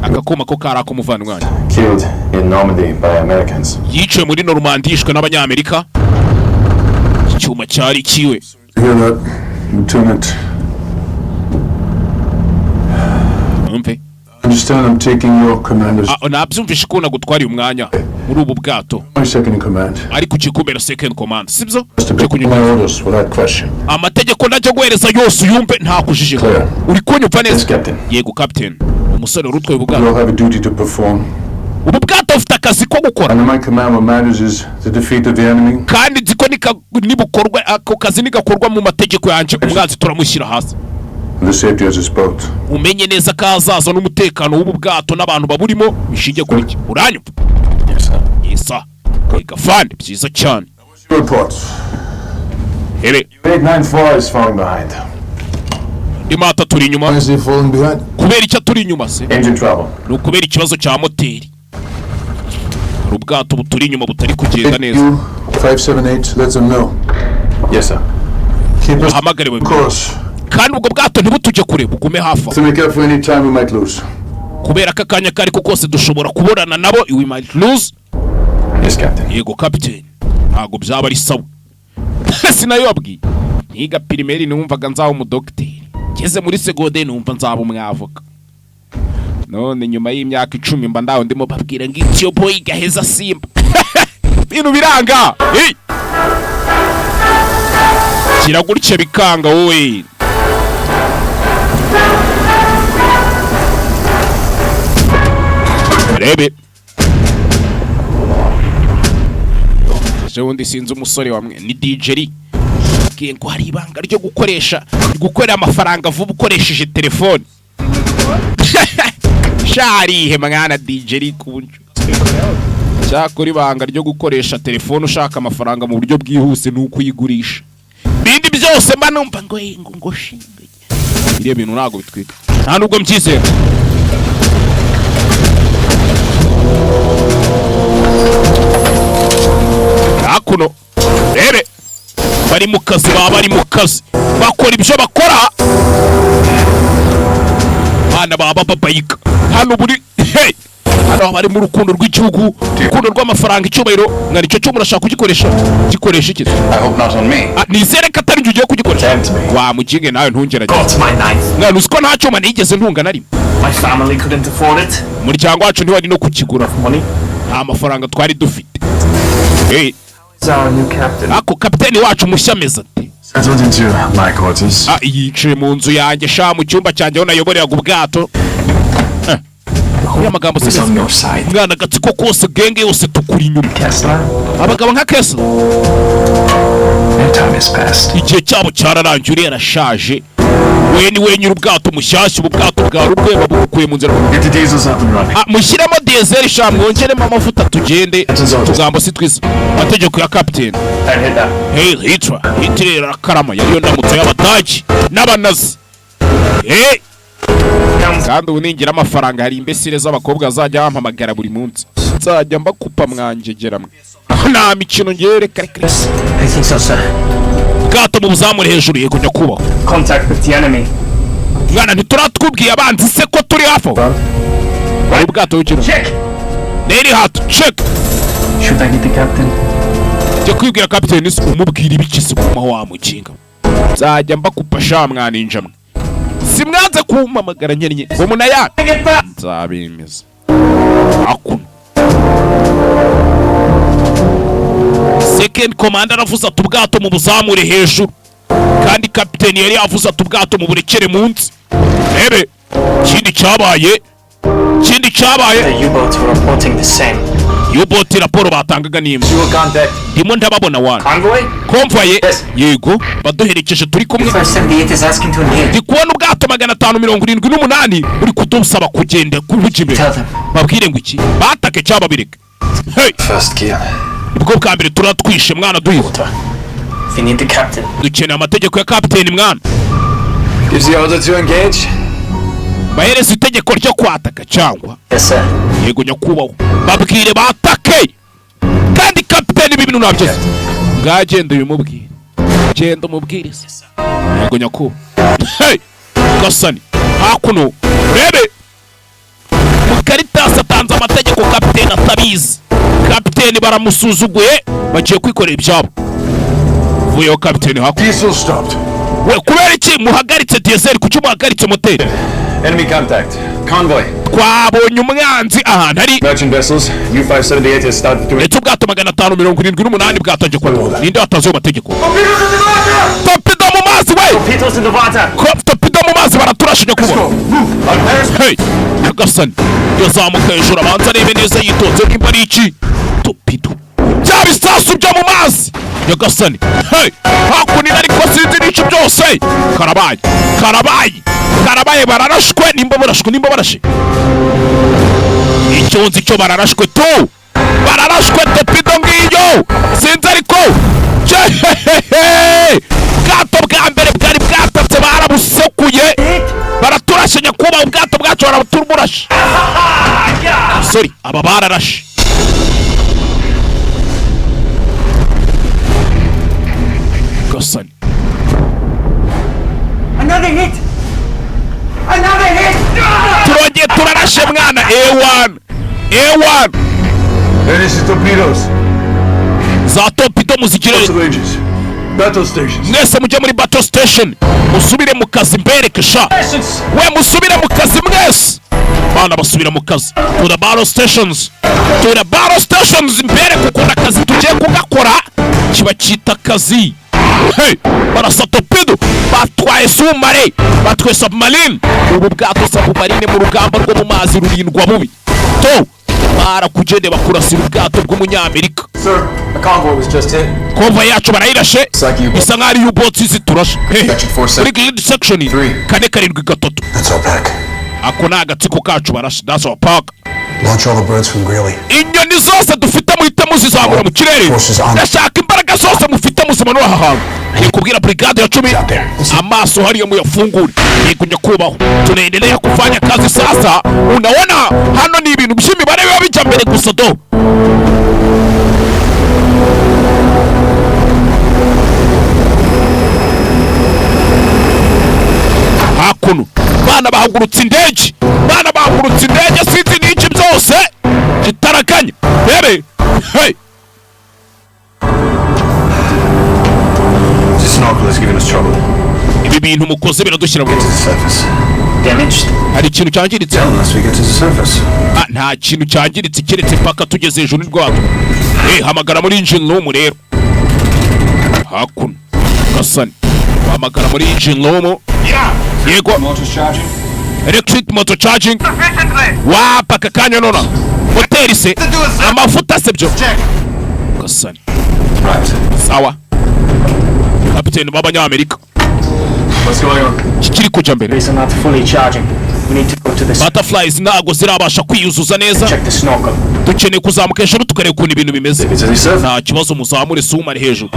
Akakoma ko kara ko muvanwanya. Killed in Normandy by Americans. Yiciwe muri Normandy ishwe n'abanyamerika. Icyuma cyari kiwe. Hear that, Lieutenant? Umve. Understand I'm taking your command as nabyumvishe ko nagutwari umwanya muri ubu bwato. my second in command. Ari kukikomera second command. Sibyo? My orders without question. Amategeko najya guhereza yose uyumve nta kujijika. Uri kunyumva neza? Yego captain. Umusore urutwe ubwato. You have a duty to perform. Ubu bwato ufite akazi ko gukora. And my command what matters is the defeat of the enemy. Kandi ziko nibukorwa ako kazi nigakorwa mu mategeko yanje umwanzi turamushyira hasi. The safety of this boat. Umenye neza kazaza n'umutekano w'ubu bwato n'abantu baburimo bishingiye kuri iki. Uranyumva? Yes sir. Yes sir. Gafande byiza cyane. Report. Ebe. 894 is falling behind. Imata turi inyuma. Why is he falling behind? Kubera icyo turi inyuma se? Engine trouble. No kubera ikibazo cya moteri. Ubwato buturi inyuma butari kugenda neza. 578 let them know. Yes sir. Keep us Hamagariwe course. Kandi ubwo bwato ntibutuje kure bugume hafi. To make up for any time we might lose. Kubera kakanya kari ko kose dushobora kuborana nabo we might lose. Yes captain. Yego captain. Ntago byaba ari sawa. Sinayo abwi. Niga primaire numvaga nzaho umudokiteri. Ngeze muri secondaire numva nzaba umwavoka. None nyuma y'imyaka 10 mba ndaho ndimo babwira ngo itiyo boy gaheza simba. Bintu biranga. Kiragurike bikanga wowe. Rebe. Undi sinzi umusore wamwe ni DJ bwiye ngo hari ibanga ryo gukorera amafaranga vuba ukoresheje telefone. Sharihe mwana DJ kunju. Cyakora ibanga ryo gukoresha telefone ushaka amafaranga mu buryo bwihuse nuko uyigurisha. byose mba numva ngo shinga iriya bintu ntabwo bitwika nta nubwo mbyizera. hakuno rebe bari mu kazi, baba bari mu kazi bakora ibyo bakora, bana baba babayika hano buri hey hano bari mu rukundo rw'igihugu, urukundo rw'amafaranga, icyubahiro. Mwari cyo cyo murashaka kugikoresha iki? Nizere ko atari ugiye kugikoresha. Wa muginge nawe ntungerageze. Mwana uziko nta cyuma nigeze ntunga nari. Umuryango wacu ntiwari no kukigura. Nta mafaranga twari dufite. Hey, ako kapiteni wacu mushya meza ati yicaye mu nzu yanjye sha mu cyumba cyanjye aho nayoboreraga ubwato. Magambo mwana gatsiko kose genge yose tukuri inyuma abagabo nka Kessler. Igihe cyabo cyararangiye, uri yarashaje, we ni we nyiri ubwato mushyashya, ubwato bwa rubweba bukuye mu nzira. Mushyiremo diesel sha, mwongeremo amavuta tugende. Tugambo si twiza amategeko ya captain. Hey Hitler arakarama, yariyo ndamutse y'abadage n'abanazi. Hey, kandi ubu ningira amafaranga hari imbesire z'abakobwa zajya bampamagara buri munsi, nzajya mbakupa mwanjegeramwe nta mikino ngere kare. Bwato mu buzamure hejuru yego njya kubaho. Mwana ntituratwubwiye abanzi se ko turi hafo. Bari bwato w'ikiro neri hato check. Jya kwibwira captain isi umubwira ibikisi kumaho wamukinga, nzajya mbakupa sha mwaninjamwe. Simwanze kumpamagara nyenye ngo munaya nzabimeza akuno. Second commander avuze ati ubwato mu buzamure hejuru, kandi captain yari avuze ati ubwato mu burekere munsi. Rebe kindi cyabaye U-boat raporo batangaga nimba ndimo ndababona wana convoy yego baduherekeje turi kumwe. Ndi kubona ubwato 578 uri kudusaba kugenda kubujibe. Babwire ngo iki batake cyaba bireke. Hey, ubwo bwa mbere turatwishe mwana duhita. Dukeneye amategeko ya captain mwana. Bahereza itegeko ryo kwataka cyangwa yego nyakubaho babwire batake, kandi kapiteni ibintu nabyo ngagenda bimubwire, genda umubwiriza yego nyakubaho. Hey gasani hakuno rebe Mukaritasi atanze amategeko kapiteni atabizi. Kapiteni baramusuzuguye bagiye kwikorera ibyabo. Vuyeho kapiteni hakuno. We kubera iki muhagaritse diesel kuki muhagaritse moteri? Enemy contact. Convoy. Twabonye umwanzi ahantu hari merchant vessels. U-578 has started doing. Etse ubwato 578 bwatangiye kwa. Ninde wataze amategeko? Torpedo mu mazi we. Torpedoes in the water. Torpedo mu mazi baraturashije kubo. Hey, Agasani yazamuka hejuru abanza arebe neza yitonze nimba ari iki. Torpedo. Byabisasu byo mu mazi. Agasani. Hey, hakunira ariko sinzi n'iki byose. Karabaye bararashwe nimba barashe. Icyonzi cyo bararashwe tu. Bararashwe torpedo ngiyo. Sinzi ariko. Bwato bwa mbere bwari bwatatse barabusekuye. Baraturashanya kuba ubwato bwacu baraturburashe. Sorry, aba bararashe. Gasani. Another hit. Turongeye turarashe mwana. A1. Finish torpedoes. Za torpedo muzigire. Battle stations. Mwese mujye muri battle station. Musubire mu kazi mbereke sha. We musubire mu kazi mwese. Bana basubira mu kazi. To the battle stations mbere kuko akazi tugiye kugakora kiba cyita kazi. Hey, barasa torpedo batwaye sumare, batwaye submarine. Ubu bwato submarine mu rugamba rwo mu mazi rurindwa bubi. To barakugende bakurasira ubwato bw'umunyamerika. Sir, a convoy was just hit. Convoy yacu barayirashe. Bisa nk'ari U-boats ziturashe. Hey, section 4-7-3. That's our pack. Ako ni agatsiko kacu barashe. That's our pack. Launch all the birds from Greeley. Inyoni zose dufite muhite muzizamura mu kirere. Ndashaka imbaraga zose mufite muzimanura aha hantu ni kubwira brigade ya 10 amaso hariya muyafungure yego nyakubaho tunaendelea kufanya kazi sasa. Unaona hano ni ibintu by'imibare biba bijya mbere gusa do. Hakuno bana bahagurutse indege, bana bahagurutse indege sinzi n'iki byose kitarakanya bebe. Hey, This snorkel is giving us trouble. ibi bintu mukoze biradushyira mu Get to the surface. Damaged? hari ikintu cyangiritse. Unless we get to the surface. Nta kintu cyangiritse keretse paka tugeze hejuru n'irwato. Hamagara muri engine room rero. Hakuno Gasani hamagara muri engine room. Yego Motor charging. electric motor charging. Wapa kakanya nona moteri se amafuta se byo Gasani. Right. Sawa kapiteni b'Abanyamerika. What's going on? Kikiri kuja mbere. These are not fully charging. We need to go to the Butterflies ntago zirabasha kwiyuzuza neza. check the snorkel. Dukeneye kuzamuka hejuru tukareba ukuntu ibintu bimeze. It's a surface. Nta kibazo muzamure sumari hejuru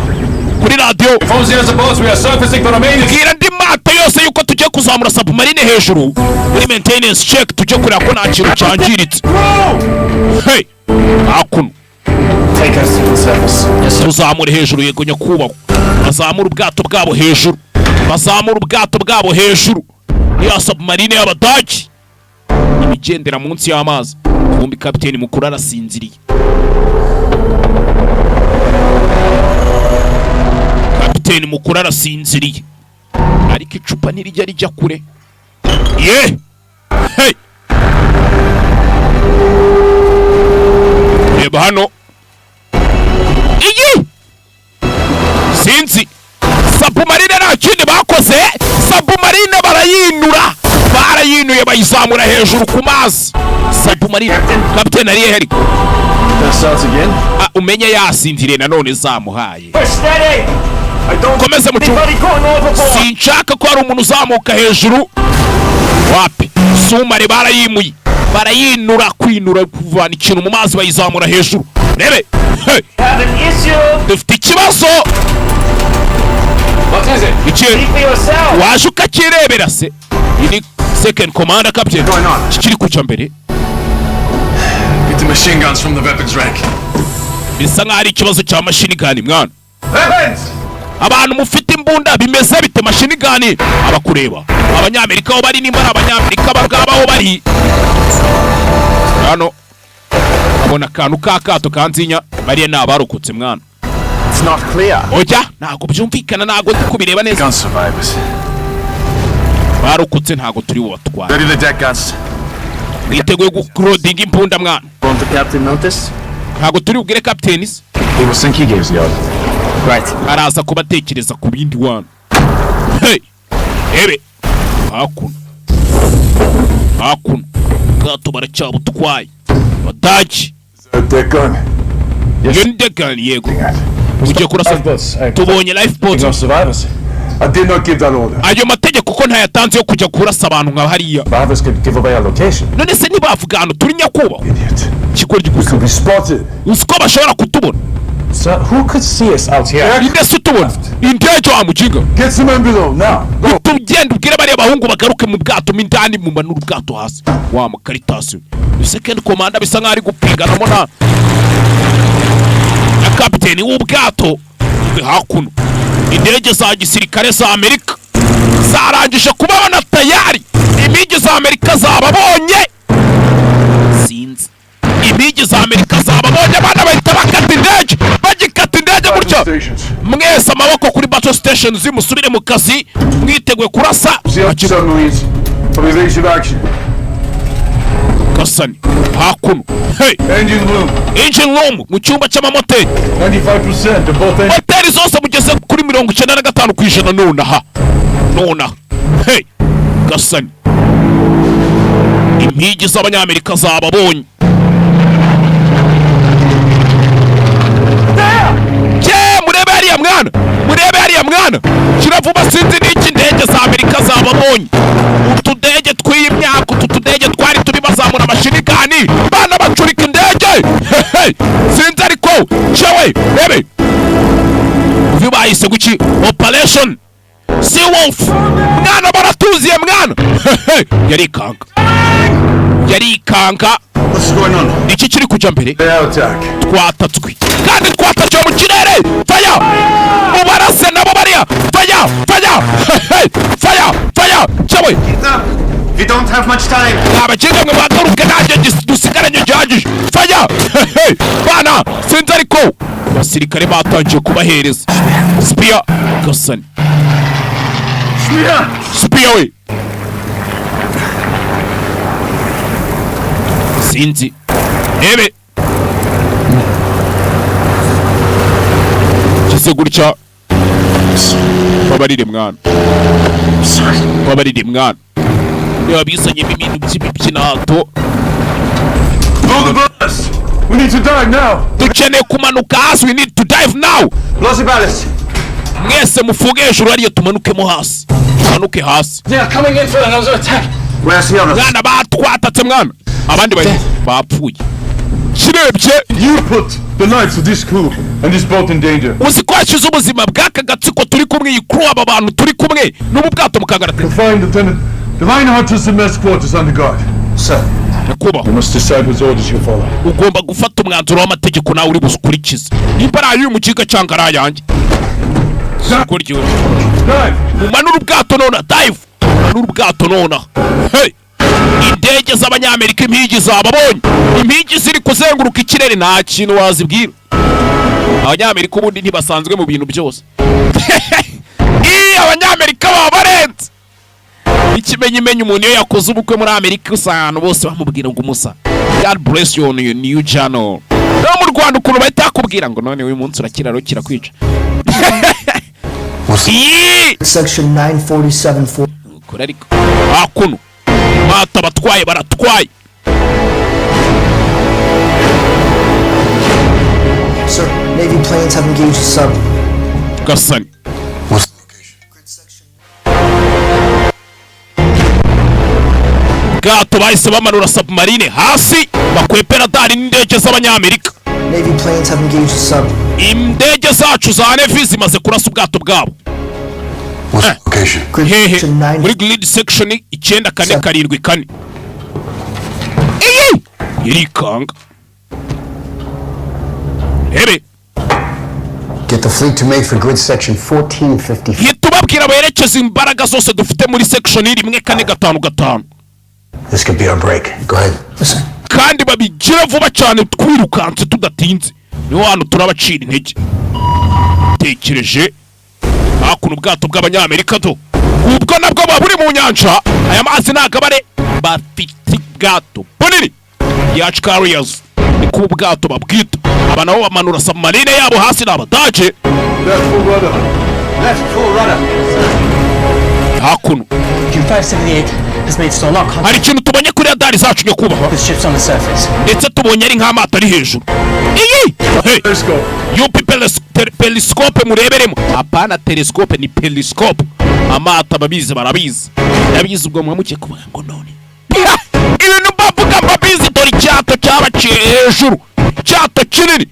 kuri radio. Phones here suppose we are surfacing the remaining. Bwira ndi mato yose yuko tujye kuzamura submarine hejuru muri maintenance check tujye kureba ko nta kintu cyangiritse. Hey hakuno Take us to the surface. Yes, sir. tuzamure hejuru yego nyakubahwa. Bazamura ubwato bwabo hejuru, bazamura ubwato bwabo hejuru ya submarine y'Abadage ibigendera munsi y'amazi. Kumbi kapiteni mukuru arasinziriye. Kapiteni mukuru arasinziriye ariko icupa ntirijya rijya kure. Ye hey reba hano iyi sinzi submarine nta kindi bakoze. Submarine barayinuye bayizamura hejuru ku mazi. Submarine kapiteni ariye heri That starts again. umenye yasinziriye nanone zamuhaye. We're steady! I don't Komeza mu cyumba. anybody going overboard! Sinshaka ko hari umuntu uzamuka hejuru. Wapi sumari barayimuye barayinura kwinura kuvana ikintu mu mazi bayizamura hejuru. Rebe hey Have an issue! dufite ikibazo. What is it? Iki Speak for yourself! waje ukakirebera se. Iyi ni second commander captain. Going on? Kikiri kuca mbere Get the machine guns from the weapons rack. bisa nkaho ari ikibazo cya machine gun mwana. Weapons! Abantu mufite imbunda bimeze bite machine gun abakureba. Abanyamerika aho bari nimba ari Abanyamerika babwabaho bari hano abona akantu k'akato kanzinya bariya ni abarokotse mwana. It's not clear. Oya ntago byumvikana ntago ndi kubireba neza. Gun survivors. Barokotse ntago turi bubatwara. Ready the deck guns. Mwiteguye gucrodinga imbunda mwana. Won't the captain notice? Ntago turi bugire captain se. He will think he gives the order. Right. Araza kubatekereza ku bindi wana. Hey ebe hakuno gato baracyabutwaye Abadage. Deck gun. Iyo ni deck gun yego. Ugiye kurasa Lifeboats. tubonye lifeboat. No survivors. I did not give that order. Ayo mategeko ko ntayatanze yo kujya kurasa abantu nka hariya. Survivors could give away our location. None se nibavuga hano turi nyakubahwa. Idiot. Kigoryi We gusa. could be spotted. Usiko bashobora kutubona. Sir, who could see us out here? Indese tubona. Indege wa mujinga. Get some men below now. Go. Tugenda ubwire bariya bahungu bagaruke mu bwato mindani mu manuru bwato hasi. Wa makaritasi. Second commander bisa nkaho ari gupiganamo na kapiteni w'ubwato. Hakuno indege za gisirikare za Amerika zarangije kubabona tayari. Imigi za Amerika zababonye. Sinzi imigi za Amerika zababonye abana bahita bakata indege bagikata indege gutyo. Mwese amaboko kuri battle stations musubire mu kazi mwiteguye kurasa. Submarines for evasive action. Gasani hakuno hey Engine room. engine room mu cyumba cy'amamoteri. 95% of both engines. Moteri zose mugeze kuri 95% nonaha hey Gasani impigi z'Abanyamerika zababonye. Murebe hariya mwana kiravuba sinzi n'iki indege za Amerika zababonye. Utudege tw'iyi myaka utu tudege twari turi bazamura amashirikani bana bacurika indege. Sinzi ariko cewe rebe ibi bahise guki operation Seawolf. Mwana baratuziye mwana. Yarikanga. What's going on? Iki kiri kuja mbere? Twatatswe. Kandi twatatswe mu kirere. Fire! Mubarase nabo bariya. Fire! Fire! Chawe. We don't have much time. Abakenge mwe bagaruke naje dusigaranye judge. Fire! Bana, sinzi ariko abasirikare batangiye kubahereza. Spear Gasani. Spear we. Sinzi. Ebe. Kise gutya. Babarire mwana. Babarire mwana. Niba bisanyemo ibintu by'imipyinato. Blow the ballast. We need to dive now. Dukeneye kumanuka hasi. We need to dive now. Blow the ballast. Mwese mufunge hejuru hariya tumanukemo hasi. Tumanuke hasi. They are coming in for another attack. Where's the others? Mwana batwatatse mwana. Abandi bapfuye. Kirebye. You put the lives of this crew and this boat in danger. Uzi ko hashize ubuzima bw'aka gatsiko turi kumwe, iyi crew, aba bantu turi kumwe n'ubu bwato mukangarate. Confine Lieutenant. Divine Hunters and mess quarters on the guard. Sir. You must decide whose orders you follow. Ugomba gufata umwanzuro w'amategeko nawe uri busukurikize. Nimba ari ayo mu kiga cyangwa ari ayanjye. Kuryo. Umanura ubwato nona, dive. Umanura ubwato nona. Hey. Indege z'abanyamerika impigi zababonye. Impigi ziri kuzenguruka ikirere nta kintu wazibwira. Abanyamerika ubundi ntibasanzwe mu bintu byose. Abanyamerika babarenze. Ikimenyimenyi umuntu iyo yakoze ubukwe muri Amerika usanga bose bamubwira ngo umusa. God bless you on your new channel. No mu Rwanda ukuntu bahita yakubwira ngo none uyu munsi urakiraro kirakwica. Section 947. Kurariko. Akuno. Mata batwaye baratwaye. Sir, Navy planes have engaged the sub. Gasani. What's the location? Grid section. Gato bahise bamanura submarine hasi bakwepera dari n'indege z'abanyamerika. Navy planes have engaged the sub. Indege zacu za Navy zimaze kurasa ubwato bwabo. What's the location? Grid section 9. Muri grid section 9-4-4. Iyi! Yarikanga. Ebe. Get the fleet to make for grid section 1454. Yitubabwira berekeza imbaraga zose dufite muri section 1-4-5. This could be our break. Go ahead. Listen. Kandi babigira vuba cyane twirukanse tudatinze. Niho hano turabacira intege. Tekereje hakuno ubwato bw'abanyamerika do. Ubwo nabwo baburi mu nyanja. Aya mazi nagabare bafite ubwato bunini. Yacht carriers. Ni ku bwato babwita. Aba nabo bamanura submarine yabo hasi n'abadaje. Left full rudder. Left full rudder. Hakuno. Q578 has made so long contact Hari ikintu tubonye kuri radari zacu nyakubahwa. with ships on the surface. Ndetse tubonye ari nk'amato ari hejuru. Iyi! Hey! Yupi periscope mureberemo. Apana telescope ni periscope. Amata babizi barabizi. Yabizi ubwo mwamuke kuvuga ngo none. Ibintu bavuga babizi dore cyato cyabaciye hejuru. Cyato kinini.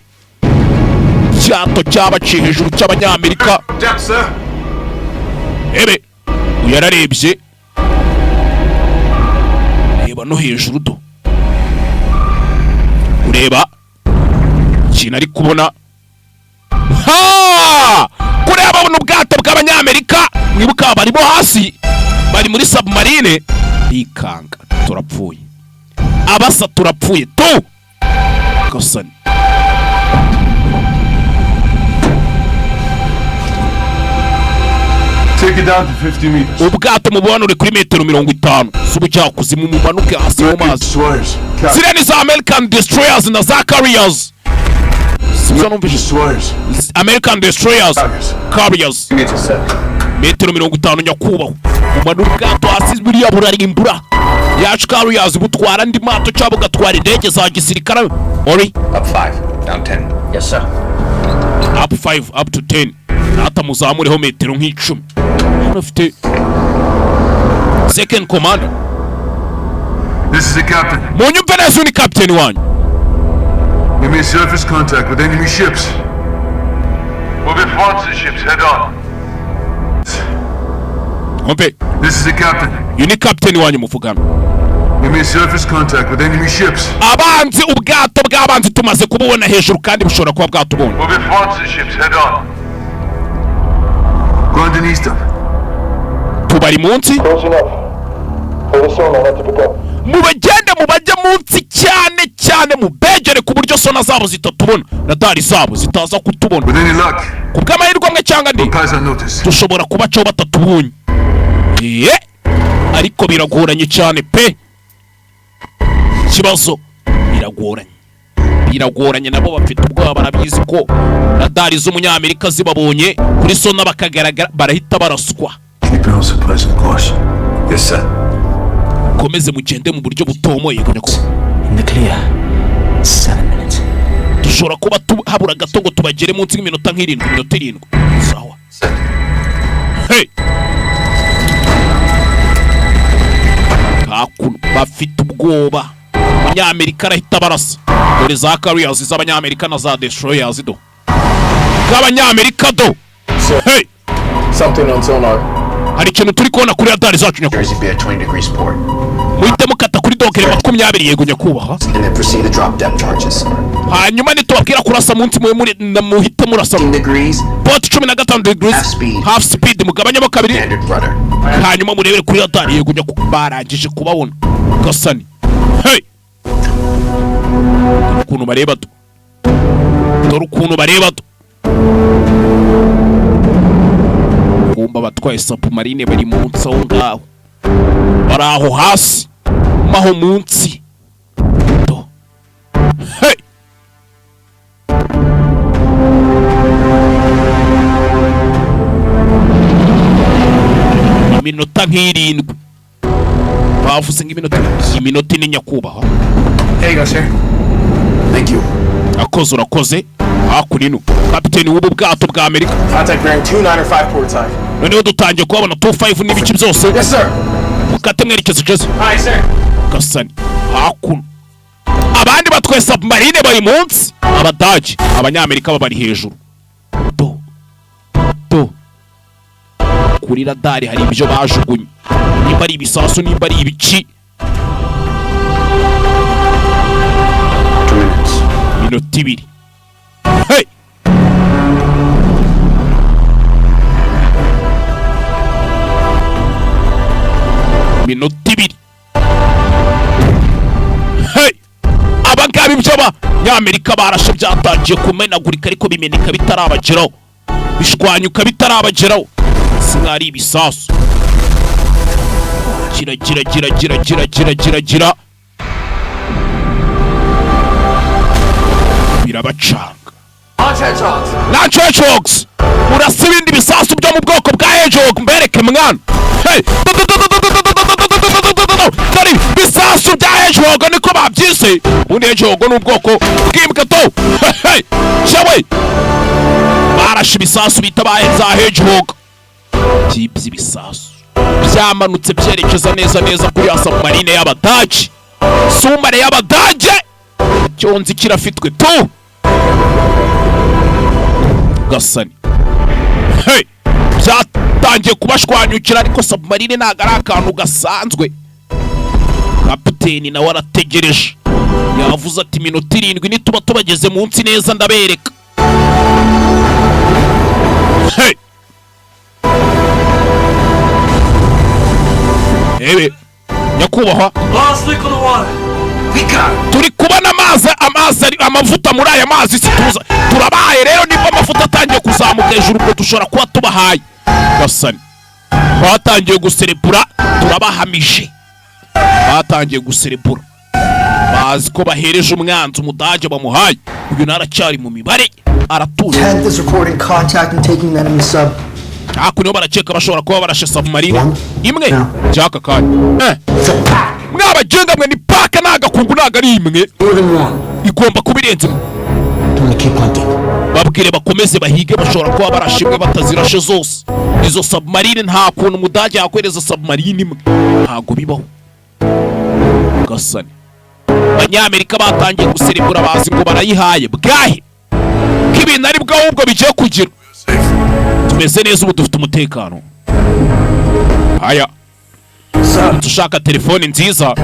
Cyato cyabaciye hejuru cy'abanyamerika. Deck, sir. Ebe. Uyararebye. Reba no hejuru do. Ureba. Ikintu ari kubona. Ha! Kureba buno ubwato bw'abanyamerika. Mwibuka barimo hasi. Bari muri submarine. Ikanga. Turapfuye. Abasa turapfuye. Tu! Gasani. Take it down to 50 meters. Ubwato mubonore kuri metero 50. Subu cyakuzimu mumanuke hasi mu mazi. Destroyers. Sireni za American destroyers na za carriers. Sibyo numvise. Destroyers. American destroyers. Carriers. Metero 50 nyakubahwa. Umanura ubwato hasi buriya burarimbura. Yacu carriers butwara ndi mato cyabo gatwara indege za gisirikare. Ori. Up 5, down 10. Yes, sir. Up 5, up to 10. Nata muzamureho metero nk'icumi. Afite second commander. This is the captain. Munyumve neza ni captain wanyu. We made surface contact with enemy ships. We'll be wants the ships head on. Ombe. This is the captain. You ni captain wanyu muvugana. Give me surface contact with enemy ships. Abanzi ubwato bw'abanzi tumaze kububona hejuru kandi bushobora kuba bwatubonye. Move it wants the ships head on. Go underneath them. Tubari munsi. Close enough. For the sonar not to pick up. Mubagende mubajya munsi cyane mubegere ku buryo sona zabo zitatubona radari zabo zitaza kutubona. With any luck. Kubw'amahirwe amwe cyangwa ndi dushobora kubacaho batatubonye. Ariko biragoranye cyane pe. Kibazo biragoranye nabo bafite ubwoba barabizi ko radari z'umunyamerika zibabonye kuri sona bakagaragara barahita baraswa. Keep your supplies in caution. Yes sir. Komeze mugende mu buryo butomoye kunyako. In the clear. 7 minutes. Dushobora kuba habura gato ngo tubagere munsi y'iminota nk'irindwi minota 7. Sawa. Hey. Hakuno bafite ubwoba. Abanyamerika arahita barasa. Dore za carriers z'abanyamerika na za destroyers do. K'abanyamerika do. Hey. Something on sonar. Hari ikintu turi kubona kuri radari zacu nyako. Jersey Bay at 20 degrees port. Muhite mukata kuri dogere 20 yego nyakubaha. And then proceed to drop depth charges. Hanyuma nitubabwira kurasa munsi muri muhite murasa. 15 degrees. Port 15 degrees. Half speed mugabanyamo kabiri. Standard rudder. Hanyuma murebere kuri radari yego nyako barangije kubabona. Gasani. Hey. Ukuntu bareba do. Dore ukuntu bareba do. Kumba batwaye submarine bari munsi aho ngaho. Bari aho hasi. Maho munsi. Do. Hey. Iminota nk'irindwi. Bavuze iminota ine nyakubaha. Here you go, sir. Thank you. Urakoze. Hakurino. Kapiteni w'ubu bwato bwa Amerika. Contact bearing 295 port side. Noneho dutangiye kubabona 25 n'ibice byose. Yes sir. Mukate mwerekezo cyose. Hi sir. Gasani. Hakuno. Abandi batwaye submarine bari munsi. Abadaji. Abanyamerika babari hejuru. Do. Kuri radari hari ibyo bajugunye. Nimba ari ibisasu nimba ari ibici. 2 minutes. Minota 2. Hey. Minota 2. Hey. Abangabi byaba Nyamerika barashe byatangiye kumenagurika ariko bimeneka bitarabageraho. Bishwanyuka bitarabageraho. Sinari ibisasu. Gira. Birabacanga. Launch hedgehogs. Urasa ibindi bisasu byo mu bwoko bwa hedgehog mbereke mwana. Hey. Dore bisasu bya hedgehog niko babyise. Ubundi hedgehog ni ubwoko bw'imbwa to. Hey. Shawe. Barashe ibisasu bitabaye za hedgehog. Byibye ibisasu. Byamanutse byerekeza neza kuri ya submarine y'Abadaji. Sumare y'Abadaje. Cyonzi kirafitwe tu. Gasani. Hey. Byatangiye kubashwanyukira ariko submarine ntago ari akantu gasanzwe. Kapiteni nawe arategereje. Yavuze ati minota 7 nituba tubageze munsi neza ndabereka. Hey. Ewe nyakubahwa. Last leak on the water. Turi kubona amavuta muri aya mazi situza. Turabaye rero niba amavuta atangiye kuzamuka hejuru ko dushora kuba tubahaye. Gasani. Batangiye guserebura turabahamije. Batangiye guserebura. Bazi ko bahereje umwanzi umudaje bamuhaye. Uyu naracyari mu mibare aratuza. 10th is recording contact and taking enemy sub. Hakuno barakeka bashobora kuba barashe submarine imwe cyaka kanya. Mwabajenga mwe ni paka nagakungu naga ari imwe. Igomba kubirenze. Babwire bakomeze bahige bashobora kuba barashimwe batazirashe zose. Izo submarine nta kuntu umudaje yakwereza submarine imwe. Ntago bibaho. Gasani. Abanyamerika batangiye guserebura bazi ngo barayihaye bwahe. Kibintu ari bwo ahubwo bigiye kugira. tumeze neza ubu dufite umutekano. Aya dushaka telefoni nziza.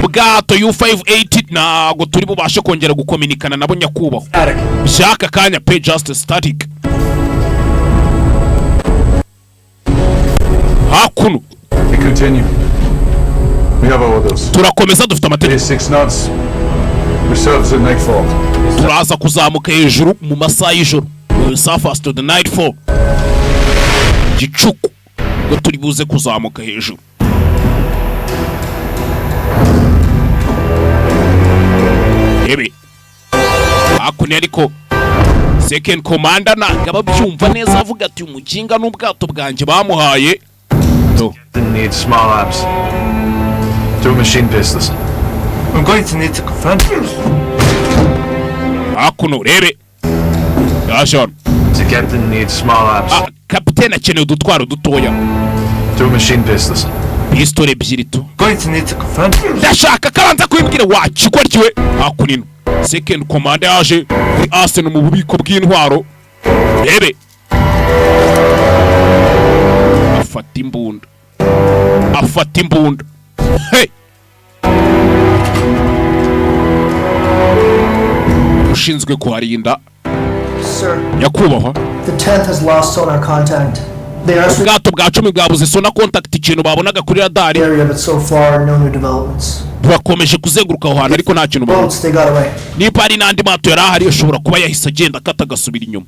Ubwato U580 ntago turi bubashe kongera gukominikana nabo nyakubahwa. Bishaka kanya pay just static. Hakuno. We continue. We have orders. Turakomeza dufite amategeko. 6 knots. Reserves at nightfall. Turaza kuzamuka hejuru mu masaha y'ijoro. We surface to the nightfall. Gicuku ngo turi buze kuzamuka hejuru. Ebe hakuno ariko second commander nagaba byumva neza avuga ati umukinga n'ubwato bwanje bamuhaye. Need small arms. 2 machine pistols. I'm going to need to confront you. Hakuno rebe. Yashon. The captain needs small arms. Kapiteni akeneye udutwaro dutoya. 2 machine pistols. Pistol ebyiri tu. Going to need to confront you. Ndashaka kabanza kwibwira wakigwaryiwe. Hakunino. Second commander yaje muri Arsenal mu bubiko bw'intwaro. Rebe. Afata imbunda. Afata imbunda. Hey. Ushinzwe kuharinda. Sir. Nyakubahwa. The 10th has lost sonar contact. They are ubwato bwa 10 bwabuze sonar contact ikintu babonaga kuri radari. But so far no new developments. Bakomeje kuzenguruka aho hantu ariko nta kintu babona. Niba hari n'andi mato yari ahari ashobora kuba yahise agenda akata agasubira inyuma.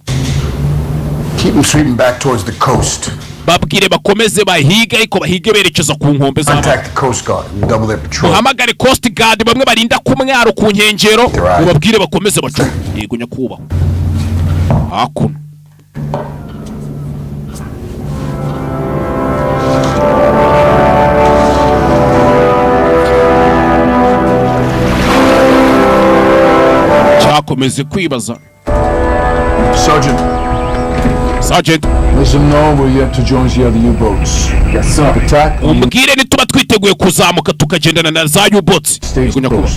Keep them sweeping back towards the coast. Babwire bakomeze bahiga ariko bahige berekeza ku nkombe za. Contact the Coast Guard and double their patrol. Uhamagare Coast Guard bamwe barinda ku mwaro ku nkengero. Babwire bakomeze bacu. Yego nyakubahwa. Hakuno. Cyakomeze kwibaza. Sergeant. Let them know we're yet to join the other U-boats. Yes, sir. Attack. Umbwire nituba twiteguye kuzamuka tukagendana na za U-boats. Yego nyakubahwa.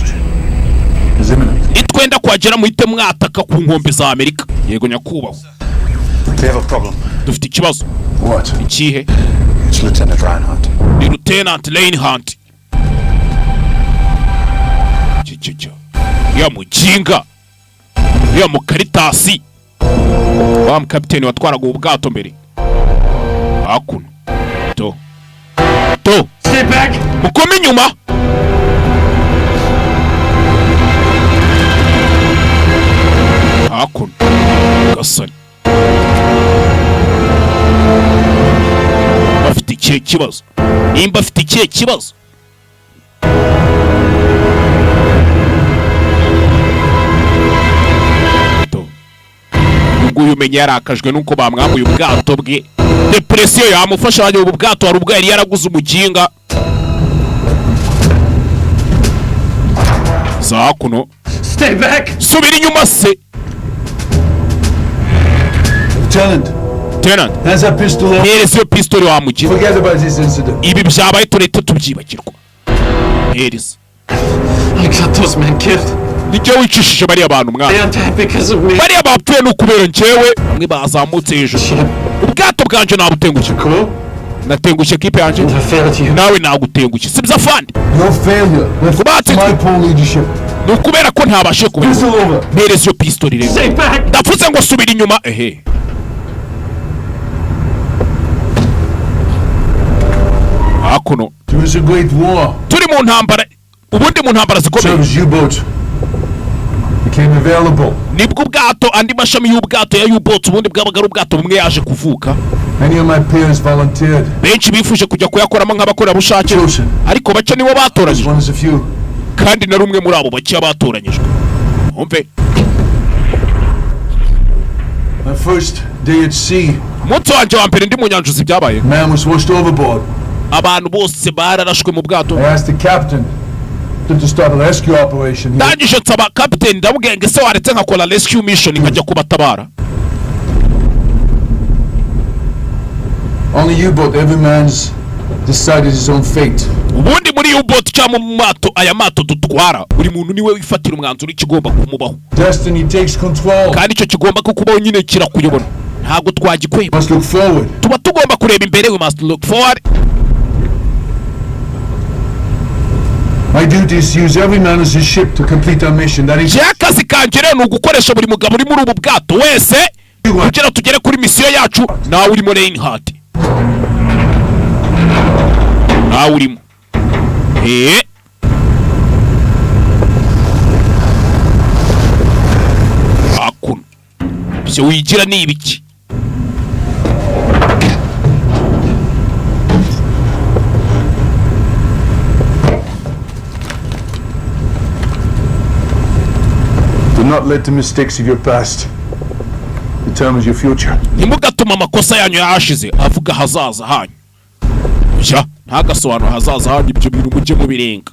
Nitwenda kwagera muhite mwataka ku nkombe za Amerika. Yego nyakubahwa. We have a problem. Dufite ikibazo. What? Ikihe? It's Lieutenant Reinhardt. Ni Lieutenant Reinhardt. Chichicha. Ya mujinga. Ya mukaritasi. Wa mkapiteni watwaraga ubwato mbere. Hakuno. To. Stay back. Mukome inyuma. Hakuno. Gasani. Bafite ikihe kibazo? Nimba afite ikihe kibazo? Nguyu umenya yarakajwe nuko bamwambuye ubwato bwe. Depression yamufasha bajya ubu bwato hari ubwo yari yaraguze umuginga. Za kuno. Stay back. Subira inyuma se. Lieutenant. Has a pistol. Here's your pistol wa mugihe. Forget about this incident. Ibi byabaye turete tubyibagirwa. Here's. I got those men killed. Nijye wicishije bari abantu mwana. They are dead because of me. Bari abapfuye n'ukubera njyewe. Bamwe bazamutse hejuru. Ubwato bwanje nabutengushye. Natengushye kipe yanje. Nawe nagutengushye. Sibza fandi. No failure. That's my poor leadership. Nukubera ko ntabashe kubera. Here's your pistol rero. Stay back. Ndavuze ngo subira inyuma ehe. Hakuno. It was a great war. Turi mu ntambara. Ubundi mu ntambara zikomeye. So U-boats became available. Nibwo ubwato andi mashami y'ubwato ya U-boats ubundi bwabaga ari ubwato bumwe yaje kuvuka. Many of my peers volunteered. Benshi bifuje kujya kuyakoramo nk'abakora bushake. Ariko bake nibo batoranyijwe. Kandi na rumwe muri abo bake batoranyijwe. Umve. My first day at sea. Umunsi wanje wa mbere ndi mu nyanja uzi byabaye. Man was washed overboard. Abantu bose bararashwe mu bwato. I asked the captain to start a rescue operation. Ndangije nsaba captain ndamubwiye ngo ese waretse nkakora rescue mission nkajya kubatabara. On the U-boat, every man's decided his own fate. Ubundi muri U-boat cyangwa mu mato aya mato dutwara buri muntu niwe wifatira umwanzuro ikigomba kumubaho. Destiny takes control. Kandi icyo kigomba kukubaho nyine kirakuyobora. Ntago twagikweba. Must look forward. Tuba tugomba kureba imbere, we must look forward. My duty is to use every man as his ship to complete our mission. That is. Akazi kanje rero ni ugukoresha buri mugabo uri muri ubu bwato wese kugira tugere kuri misiyo yacu. Nawe urimo Reinhardt. Nawe urimo. Akuno. Byo wigira ni ibiki? Do not let the mistakes of your past determine your future. Ntimugatuma amakosa yanyu yashize avuga hazaza hanyu. Ja, ntagasobanura hazaza hanyu ibyo bintu mujye mu birenga.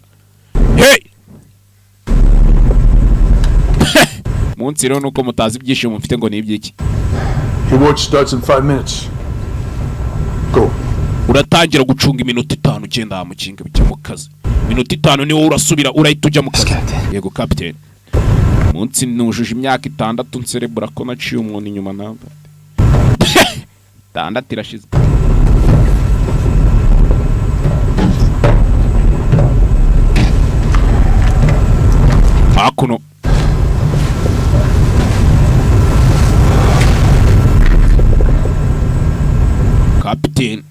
Hey! Munsi rero nuko mutazi ibyishimo mfite ngo ni ibyiki. Your watch starts in 5 minutes. Go. Uratangira gucunga iminota 5 ugenda mu kinga bijya mu kazi. Iminota 5 niwo urasubira urahita ujya mu kazi. Yego captain. Munsi nujuje imyaka 6 nserebura ko naciye umuntu inyuma namba. 6 irashize. Akuno. Captain.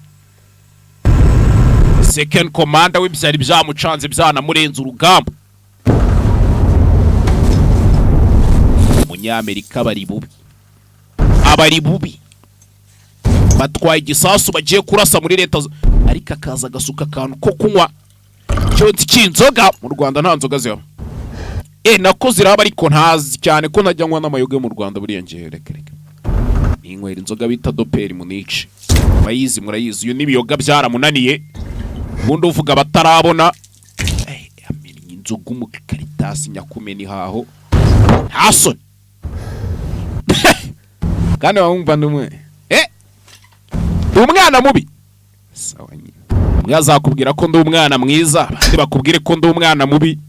Second commander w'ibyari byamucanze byanamurenza urugamba. Umunyamerika bari bubi. Abari bubi. Batwaye igisasu bagiye kurasa muri leta ariko akaza gasuka kantu ko kunywa. Cyo cy'inzoga mu Rwanda nta nzoga ziba. Nako ziraba ariko ntazi cyane ko najya nywa n'amayoga mu Rwanda buriya ngiye reka. Inywera inzoga bita doperi munice. Bayizi murayizi uyu nibiyoga byaramunaniye. Bundi uvuga batarabona. Amenya inzoga mu karitasi nyakumeni haho. Hasoni. Kandi wumva ndumwe. Umwana mubi. Sawa nyine. Mwazakubwira ko ndi umwana mwiza, bandi bakubwire ko ndi umwana mubi.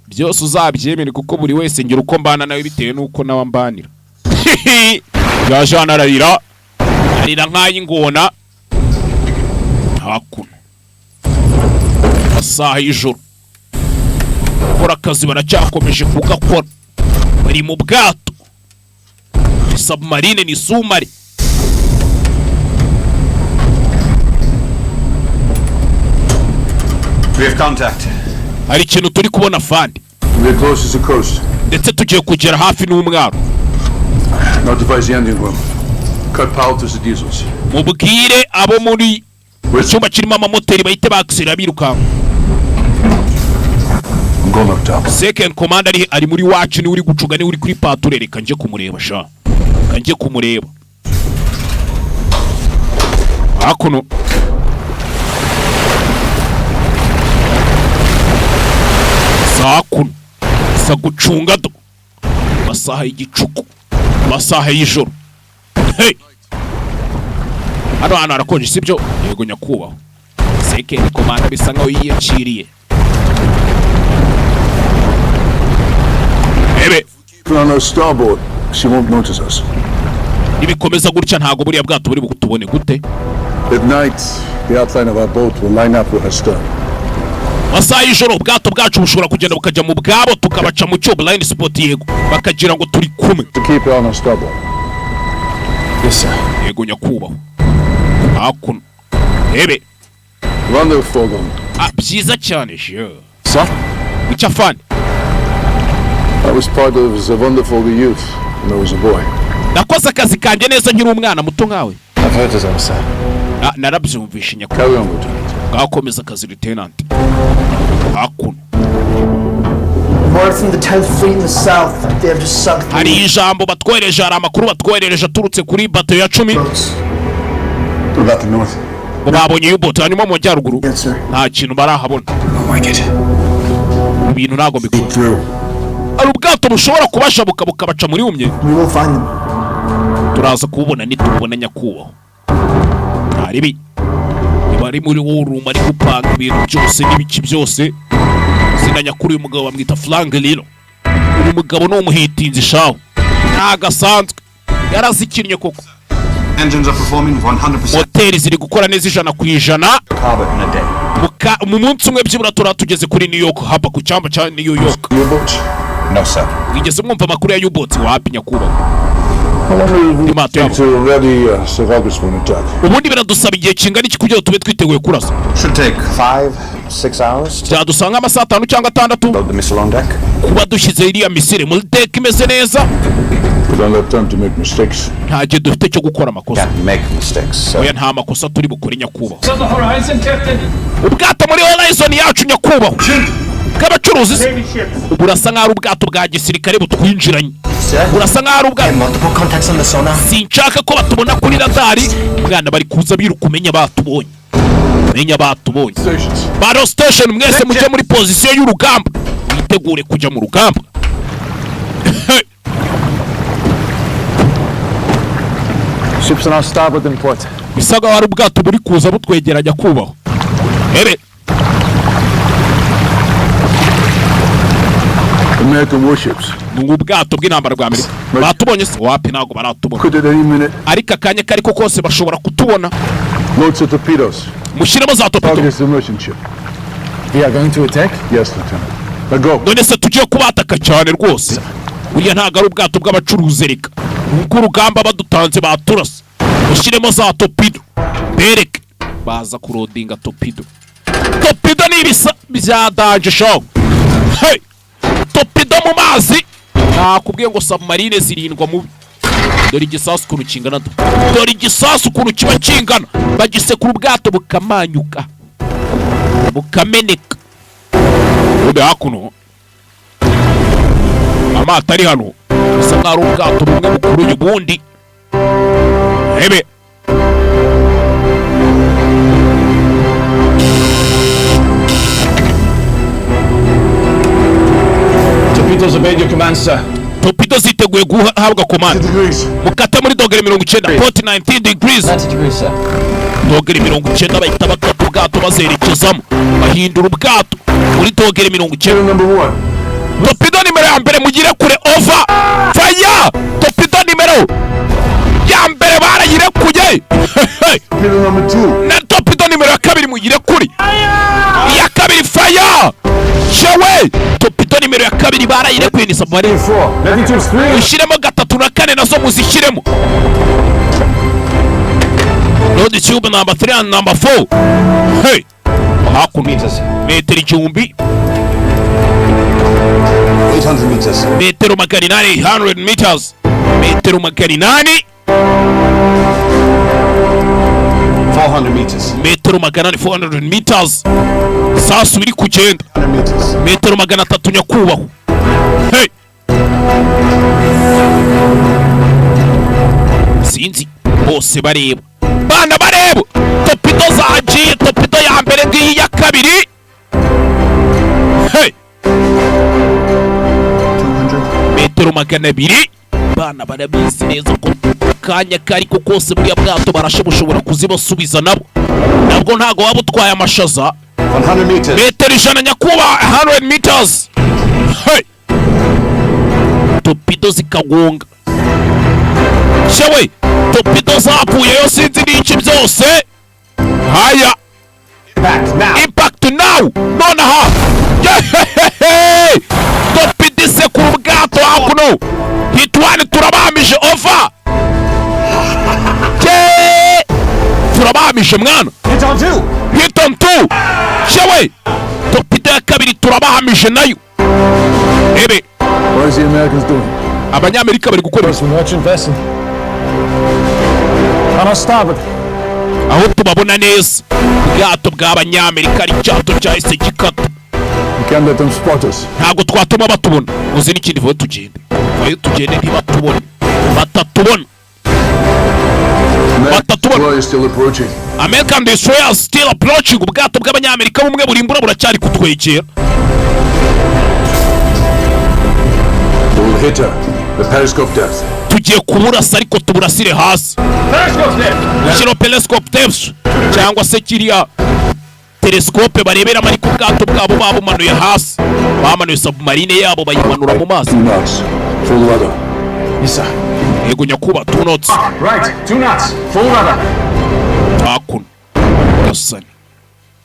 Byose uzabyemere kuko buri wese ngira uko mbana nawe bitewe nuko nawe mbanira. Yajana ararira. Arira nk'ayingona. Hakuno. Asaha y'ijoro. Kora akazi baracyakomeje kugakora. Bari mu bwato. Submarine ni sumari. We have contact. Hari ikintu turi kubona fandi. We're close to the coast. Ndetse tugiye kugera hafi n'umwaro. Notify the engine room. Cut power to the diesels. Mubwire abo muri icyumba kirimo amamoteri bahite baksira biruka. Go up top. Second commander ari muri wacu ni uri gucuga ni uri kuri pature reka nje kumureba sha. Kanje kumureba. Hakuno. Hakuno. Sa gucunga do. Masaha y'igicuku. Masaha y'ijoro. Hey. Hano harakonje sibyo? Yego nyakubaho. Second commander bisa nkaho yiyakiriye. Ebe. On our starboard, she won't notice us. Ibikomeza gutya ntago buriya bwato buri butubone gute? At night, the outline of our boat will line up with her stern. Masaha y'ijoro ubwato bwacu bushobora kugenda bukajya mu bwabo tukabaca mu cyo blind spot yego bakagira ngo turi kumwe. To keep her on our starboard. Yes sir. Yego nyakubaho. Hakuno. Ebe. Wonderful one. Byiza cyane sure. Sir? Which fun? I was part of the wonderful youth when I was a boy. Nakoze akazi kanje neza nkiri umwana muto nkawe. I've heard this sir. Narabyumvishe nyakubaho. Carry on, Lieutenant. Gakomeza akazi lieutenant. Hakuno. Word from the 10th Fleet in the south. They have just sunk. Hari ijambo batwohereje hari amakuru batwohereje aturutse kuri bato ya 10. What about the north? Babonye U-boat hanyuma mu majyaruguru. Nta kintu barahabona. Oh my God. Ibintu ntago bikuru. Ari ubwato bushobora kubasha bukabaca muri umye. We will find them. Turaza kubona nitubona nyakubaho. Haribi. bari muri worum ari gupanga ibintu byose n'ibiki byose. Zina nyakuri uyu mugabo bamwita Franklin. Uyu mugabo ni umuhitinzi shaho. Nagasanzwe yarazikinnye koko. Engines are performing 100%. Moteri ziri gukora neza 100%. Mu munsi umwe byibura turatugeze kuri New York hapa ku cyamba cya New York. No sir. Wigeze mwumva makuru ya U-boat wapi nyakuba? Ubundi biradusaba igihe kingana iki kugira tube twiteguye kurasa? Should take 5-6 hours. Byadusanga amasaha 5 cyangwa 6. Load the missile on deck. Kuba dushyize iriya misile muri deck imeze neza. We don't have time to make mistakes. Nta gihe dufite cyo gukora amakosa. Can't make mistakes. Oya nta makosa turi bukore nyakuba. So the horizon, Captain. Ubwato muri horizon yacu nyakuba. Kabacuruzi urasa nkaho ubwato bwa gisirikare butwinjiranye. Urasa nkaho ubwato sinshaka ko batubona kuri radari. Mwana bari kuza biruka umenya batubonye. Menya batubonye. Battle station mwese mujye muri position y'urugamba. Witegure kujya mu rugamba. Ships on our starboard and port. Bisaga wari ubwato buri kuza butwegeranya kubaho. Ere American warships. Ubwato bw'intambara bwa Amerika. Batubonye se wapi nago baratubona. Could at any minute. Ariko akanya kariko kose bashobora kutubona. Loads of torpedoes. Mushiremo za torpedo. Target the merchant ship. We are going to attack? Yes, Lieutenant. Now go. None se tugiye kubataka cyane rwose. Uriya ntago ari ubwato bw'abacuruzi reka. Uko urugamba badutanze baturasa. Mushiremo za torpedo. Bereke baza kurodinga torpedo. Torpedo ni ibisa byadanje show. Hey! Torpedo mu mazi. Nakubwiye ngo submarine zirindwa mu. Dore igisasu ku rukingana. Dore igisasu ku rukiba kingana. Bagisekura ubwato bukamanyuka. Bukameneka. Ube hakuno. Amata ari hano. Bisa nkaho ubwato bumwe bukuru y'ubundi. Ebe. Torpedoes obeyed your command, sir. Torpedo ziteguye guhabwa command. Mukata muri dogere 90. Port 19 degrees. 90 degrees, sir. Dogere 90 bahita bakata ubwato bazerekezamo. Bahindura ubwato muri dogere 90. Number 1. Torpedo nimero ya mbere mugire kure over. Fire! Torpedo nimero ya mbere barayire kuje. Torpedo number 2. Na torpedo nimero ya kabiri mugire kuri. Ya kabiri fire! Shewe! Torpedo nimero ya kabiri barayire kwini submarine. 3. Ushiremo 3 na 4 nazo muzishiremo. Load tube number 3 and number 4. Hey! Hakuno metero igihumbi. 800 meters. Metero magana 800 meters. Metero magana 400 meters. Metero magana 400 meters. Sasu biri kugenda. Metero magana 3 nyakubaho. Hey! Sinzi bose bareba. Bana bareba. Torpedo zagiye, torpedo ya mbere ngiyi ya kabiri. Hey! Metero magana 200. Bana barabizi neza ko kanya kari ko kose muri bwato barashobora kuzibasubiza nabo. Nabwo ntago waba utwaye amashaza. 100 meters. Metero 100 nyakuba 100 meters. Hey! Torpedo zikagonga. Shewe, torpedo zapuyeyo sinzi n'iki byose. Haya. Impact now. Nonaha. Torpedo se ku bwato hakuno. Hitwane turabamije over. Turabamije mwana. Hit on 2. Hit on 2. Shewe. Torpedo ya kabiri turabamije nayo. Ebe. What is the Americans doing? Abanyamerika bari gukora merchant vessel. On our starboard. aho tubabona neza. Ubwato bw'abanyamerika ari cyato cyahise gikata. We can't let them spot us. Ntago twatuma batubona. Uzi n'ikindi vuba tugende. Vayo tugende ntibatubona. Batatubona. Destroyer is still approaching. American destroyer still approaching. Ubwato bw'abanyamerika bumwe burimbura buracyari kutwegera. We'll hit her. The periscope depth. tugiye kuburasa ariko tuburasire hasi. Shiro telescope tebs cyangwa se kiriya telescope bareberamo ariko ubwato bwabo babumanuye hasi. Bamanuye submarine yabo bayimanura mu mazi. 2 knots. Full rudder. Yes, sir. Yego nyakuba 2 knots. Right, 2 knots. Full rudder. Akun. Gasani.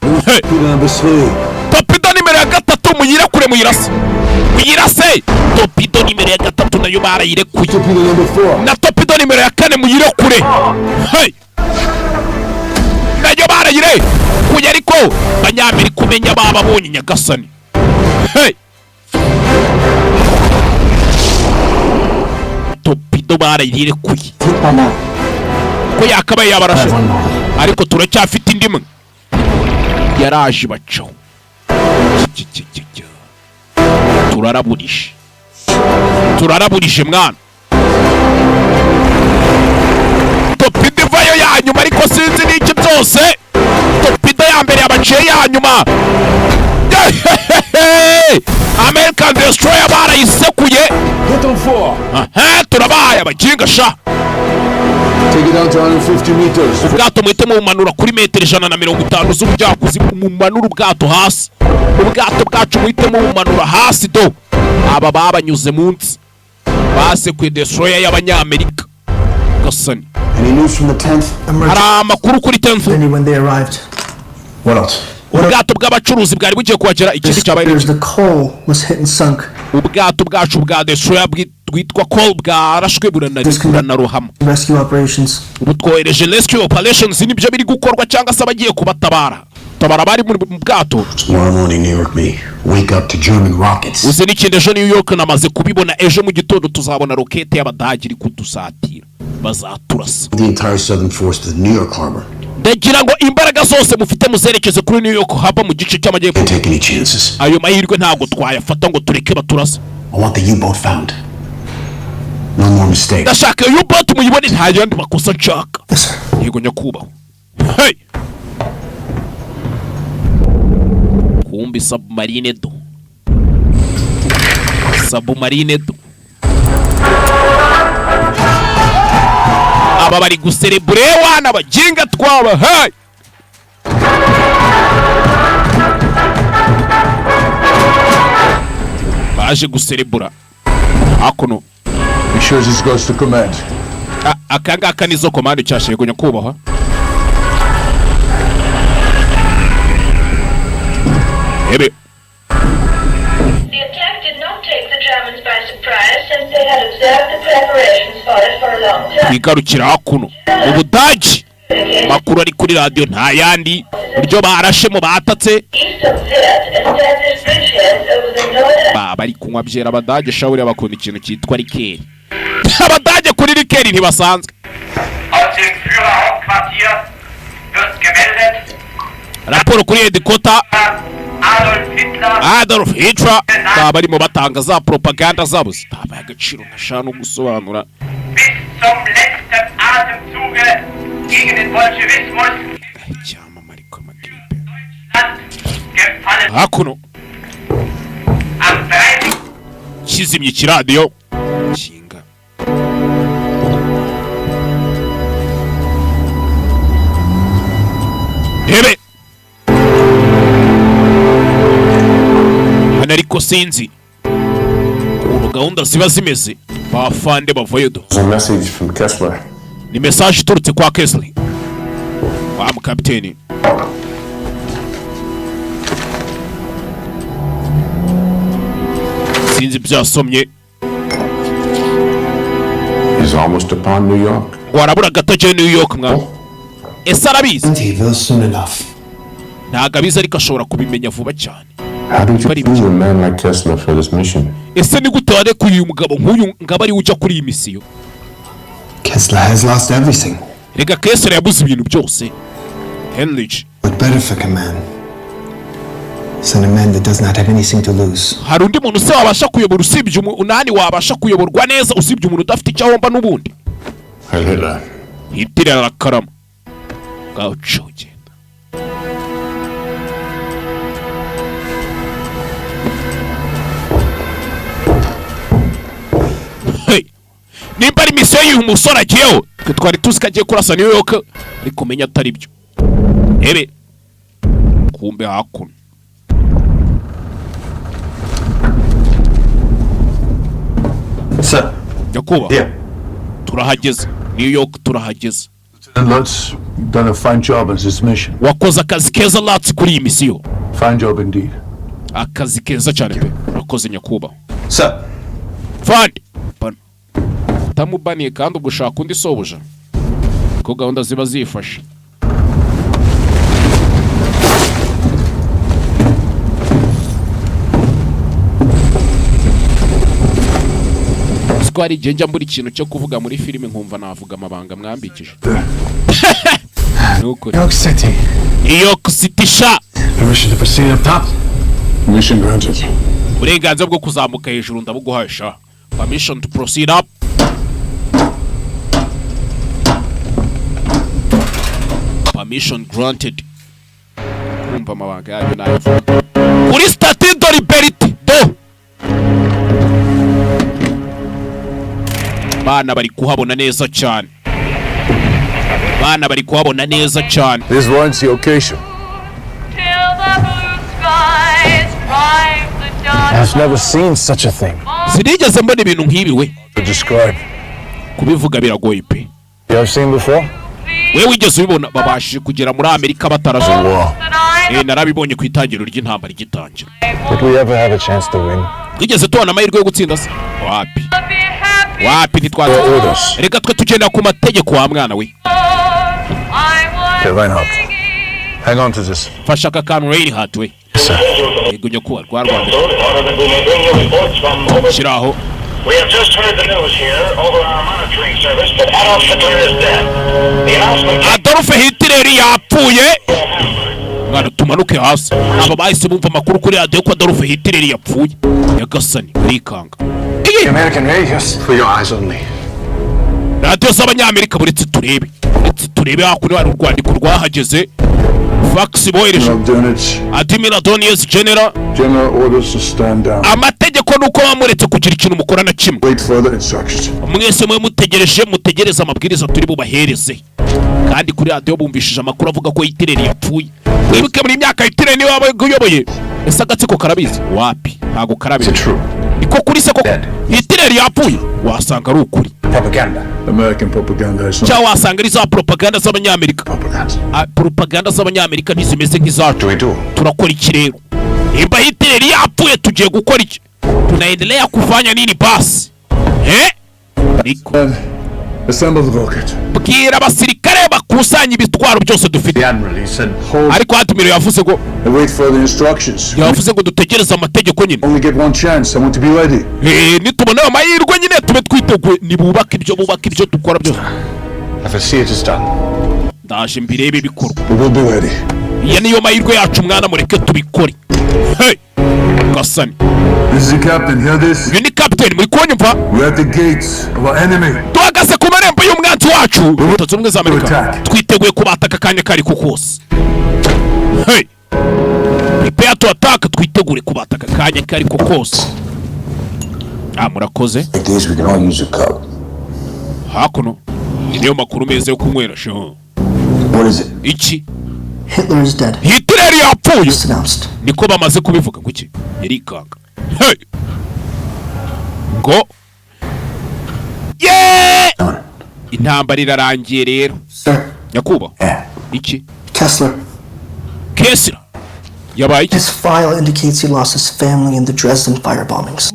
Number 3. Torpedo nimero ya gatatu muyirekure muyirase. Muyirase. Torpedo nimero ya gatatu nayo barayirekuye. Torpedo number 4. Na torpedo nimero ya 4 muyirekure. Hey. Nayo barayire. Kuya ariko Banyamerika umenya bababonye Nyagasani. Hey. Torpedo barayirekuye. Ko yakabaye yabarashe. Ariko turacyafite indimwe. Yaraje bacaho. Turaraburije mwana. Torpedo vayo ya nyuma ariko sinzi n'iki byose. Torpedo ya mbere yabaciye ya nyuma. American Destroyer barayisekuye. Hit on 4. Turabaye abaginga sha. Take it down to 150 meters. Ubwato mwite mumanura kuri metero 150 z'ubujyakuzi mumanura ubwato hasi. Ubwato bwacu mwite mumanura hasi do. Aba babanyuze munsi. Basekuye Destroyer y'Abanyamerika. Gasani. Any news from the 10th? Hari amakuru kuri 10th. When they arrived. What else? Ubwato bw'abacuruzi bwari bugiye kuhagera ikindi cyabaye. The coal was hit and sunk. Ubwato bwacu bwa Destroyer bwitwa coal bwarashwe buranarohama. Rescue operations. Ubu twohereje rescue operations nibyo biri gukorwa cyangwa se abagiye kubatabara. Tabara bari mu bwato. Tomorrow morning, New York, me. Wake up to German rockets. Uze n'ikindi ejo New York namaze kubibona ejo mu gitondo tuzabona rokete y'Abadage iri kudusatira. Bazaturasa. The entire southern force to the New York harbor. Ndagira ngo imbaraga zose mufite muzerekeze kuri New York haba mu gice cy'amajyepfo. Can't take any chances. Ayo mahirwe ntago twayafata ngo tureke baturasa. I want the U-boat found. No more mistakes. Ndashaka U-boat muyibone nta yandi makosa nshaka. Yego nyakubaho. Hey. Kumbi submarine do. Submarine do. Aba bari guserebure wana baginga twaba. Hey. Baje guserebura. Akono. Be sure this goes to command. Akanga nizo command cyashe yego nyakubaho. Ebe. The attack did not take the Germans by surprise since they had observed the preparations for it for a long time. Kwigarukira hakuno. Ubudage. Makuru ari kuri radio nta yandi. Buryo barashe mu batatse. Bari kunywa byera Abadage shawuri abakunda ikintu cyitwa rikeri. Abadage kuri rikeri ntibasanzwe. Aus dem Führerhauptquartier wird gemeldet. Raporo kuri headquarter. Adolf Hitler barimo batanga za propaganda zabo zitabaye agaciro ntashano gusobanura. Bis zum letzten Atemzuge gegen den Bolschewismus. Cyamamare ko magripe. Hakuno. Kizimye kiradiyo. Kinga. Hebe. Ariko sinzi ubu gahunda ziba zimeze bafande bavayo do. A message from Kessler. Ni message iturutse kwa Kessler wa mukapiteni. Sinzi byasomye. He's almost upon New York. Warabura gataje New York mwa. Ese arabizi. Ntago abizi ariko ashobora kubimenya vuba cyane. How did you choose a man like Kessler for this mission? Ese ni gute warekuye uyu mugabo nk'uyu ngaba ari ujya kuri iyi misiyo? Kessler has lost everything. Rega Kessler yabuze ibintu byose. Henrich. What better for command? Send a man that does not have anything to lose. Hari undi muntu se wabasha kuyobora usibye unani wabasha kuyoborwa neza usibye umuntu udafite icyo ahomba n'ubundi? Hitler. Hitler arakarama. Gaucho genda. Hey. Nimba ari uyu musore agiyeho twari tuzi ko agiye kurasa New York ariko menya atari byo ebe kumbe hakuno Sir. Yakuba turahageze New York turahageze Lieutenant Lutz, you've done a fine job on this mission. wakoze akazi keza Lutz kuri iyi misiyo Fine job indeed. akazi keza cyane pe urakoze Nyakuba Sir. Fandi tamubaniye kandi ugushaka undi sobuja ko gahunda ziba zifashe twari igihe njya mbura ikintu cyo kuvuga muri filime nkumva navuga amabanga mwambikije New York City. New York City sha. Permission to proceed up top. Mission granted. Uburenganzira bwo kuzamuka hejuru ndabuguhaye sha. Permission to proceed up. Permission granted. Kumva amabanga yayo nayo. Kuri Statue de Liberty do. Bana bari kuhabona neza cyane. Bana bari kuhabona neza cyane. This warrants the occasion. I've never seen such a thing. Sinigeze mbona ibintu nk'ibi we. To describe. Kubivuga biragoye pe. You have seen before? We wigeze ubibona babashije kugera muri Amerika bataraje. Narabibonye ku itangiro ry'intambara igitangira. Did we ever have a chance to win? Wigeze tubona amahirwe yo gutsinda se? Wapi? Wapi ntitwaza. Reka twe tugenda ku mategeko wa mwana we. Okay, Reinhardt. Hang on to this. Fasha aka kantu Reinhardt we. Yego Nyakuba rwarwanda. Shiraho. We have just heard the news here over our monitoring service that Adolf Hitler is dead. The announcement... Adolf Hitler yapfuye. Mwana tumanuke hasi. Aba bahise bumva amakuru kuri radio ko Adolf Hitler yapfuye. Yagasani rikanga. American radios. For your eyes only. Radio z'abanyamerika buretse turebe. Buretse turebe hakuri wari urwandiko rwahageze. Fax bohereje. Admiral Donius General orders to stand down. Amategeko nuko bamuretse kugira ikintu mukora na kimwe. Wait further instructions. Mwese mwe mutegereza amabwiriza turi bubahereze. Kandi kuri radio bumvishije amakuru avuga ko Hitler yapfuye. Wibuke muri imyaka Hitler ni wabayoboye. Ese agatsiko karabizi? Wapi? Ntago karabizi. Niko kuri se ko Hitler yapfuye. Wasanga ari ukuri. Propaganda. American propaganda is not. Cya wasanga ari za propaganda z'abanyamerika. Propaganda z'abanyamerika ntizimeze nk'izacu. Turakora iki rero? Nimba Hitler yapfuye tugiye gukora iki? Tunaendelea kufanya nini basi? Niko. Assemble the rocket. Bwira abasirikare bakusanya ibitwaro byose dufite. Ariko Admiral yavuze ngo wait for the instructions. Yavuze ngo dutegereze amategeko nyine. Only get one chance. I want to be ready. Nitubona amahirwe nyine tube twiteguye nibubaka ibyo dukora byose. If I see it is done. Ndaje mbirebe bikorwa. We will be ready. Iya niyo mahirwe yacu mwana mureke tubikore. Hey. Gasani. This is the captain. Hear this? You ni captain muri kunyumva? We are at the gates of our enemy. Tuhagaze ku marembo y'umwanzi wacu. Tutazumwe za Amerika. Twiteguye kubataka kanya kari kukose. Hey. Prepare to attack, twitegure kubataka kanya kari kukose. Murakoze. Like this we can all use a cup. Hakuno. Niyo makuru meza yo kunywera sho. What is it? Iki? Hitler is dead. Hitler yapfuye. Just announced. Niko bamaze kubivuga kuki? Erikanga. Hey. Ngo. Yeah! Intambara irarangiye rero. Sir. Nyakuba. Iki? Kessler. Kessler. Yabaye. His file indicates he lost his family in the Dresden firebombings.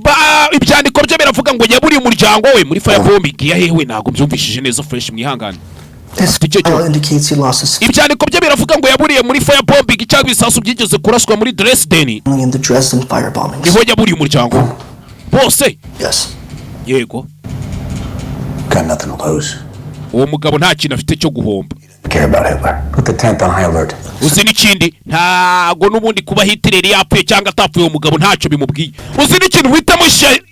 Ibyandiko bye biravuga ngo yaburiye umuryango we muri firebombing ya hewe ntago mbyumvishije neza fresh mwihangane. His file indicates he lost his ibyandiko bye biravuga ngo yaburiye muri firebombing cyangwa ibisasu byigeze kuraswa muri Dresden. In the Dresden firebombings. Niho yaburiye umuryango. Bose? Yes. Yego. Got nothing to lose. Uwo mugabo nta kintu afite cyo guhomba. Care about Hitler. Put the 10th on high alert. Uzi n'ikindi ntago nubundi kuba Hitler yapfuye cyangwa atapfuye uwo mugabo ntacyo bimubwiye. Uzi n'ikintu uhita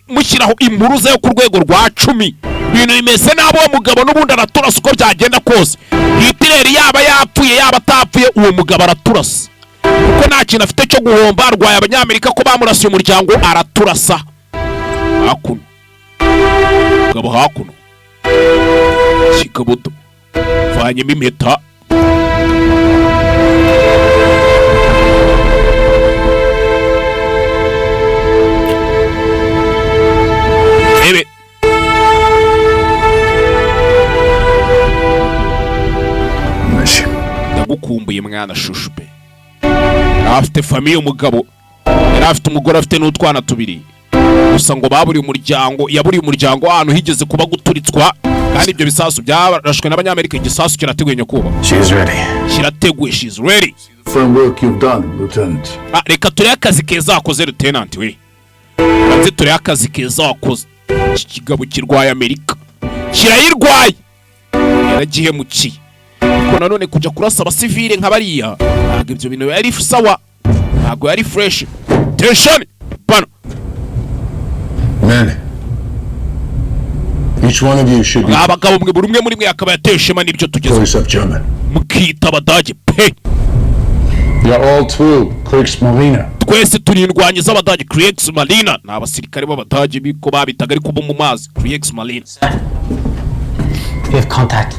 mushyiraho impuruza yo ku rwego rwa 10. Ibintu bimeze nabo uwo mugabo nubundi araturasa uko byagenda kose. Hitler yaba yapfuye yaba atapfuye uwo mugabo araturasa. Kuko nta kintu afite cyo guhomba arwaye abanyamerika ko bamurasiye umuryango araturasa. Hakuno. Mugabo hakuno. Kikabuto vanyemo impeta ebe ndagukumbuye mwana shushube afite famiye umugabo yari afite umugore afite n'utwana tubiri gusa ngo baburiye umuryango yaburiye umuryango ahantu higeze kuba guturitswa kandi ibyo bisasu byarashwe n'abanyamerika igisasu kirateguye nyokuba kirateguye she's ready Firm work you've done, Lieutenant. Reka turebe akazi keza wakoze Lieutenant we Ranze turebe akazi keza wakoze iki kigabo kirwaye Amerika kirayirwaye yaragihemukiye ko nanone kujya kurasa abasivile nk'abariya ntabwo ibyo bintu yari sawa ntabwo yari fresh tension bana Men, each one of you should be abagabo mwe buri umwe muri mwe akaba yateshema nibyo tugeze mukita abadage pe You're all true, Kriegsmarine. twese turindwanye z'abadage Kriegsmarine n'abasirikare b'abadage biko babitaga ariko bo mu mazi Kriegsmarine. We have contact.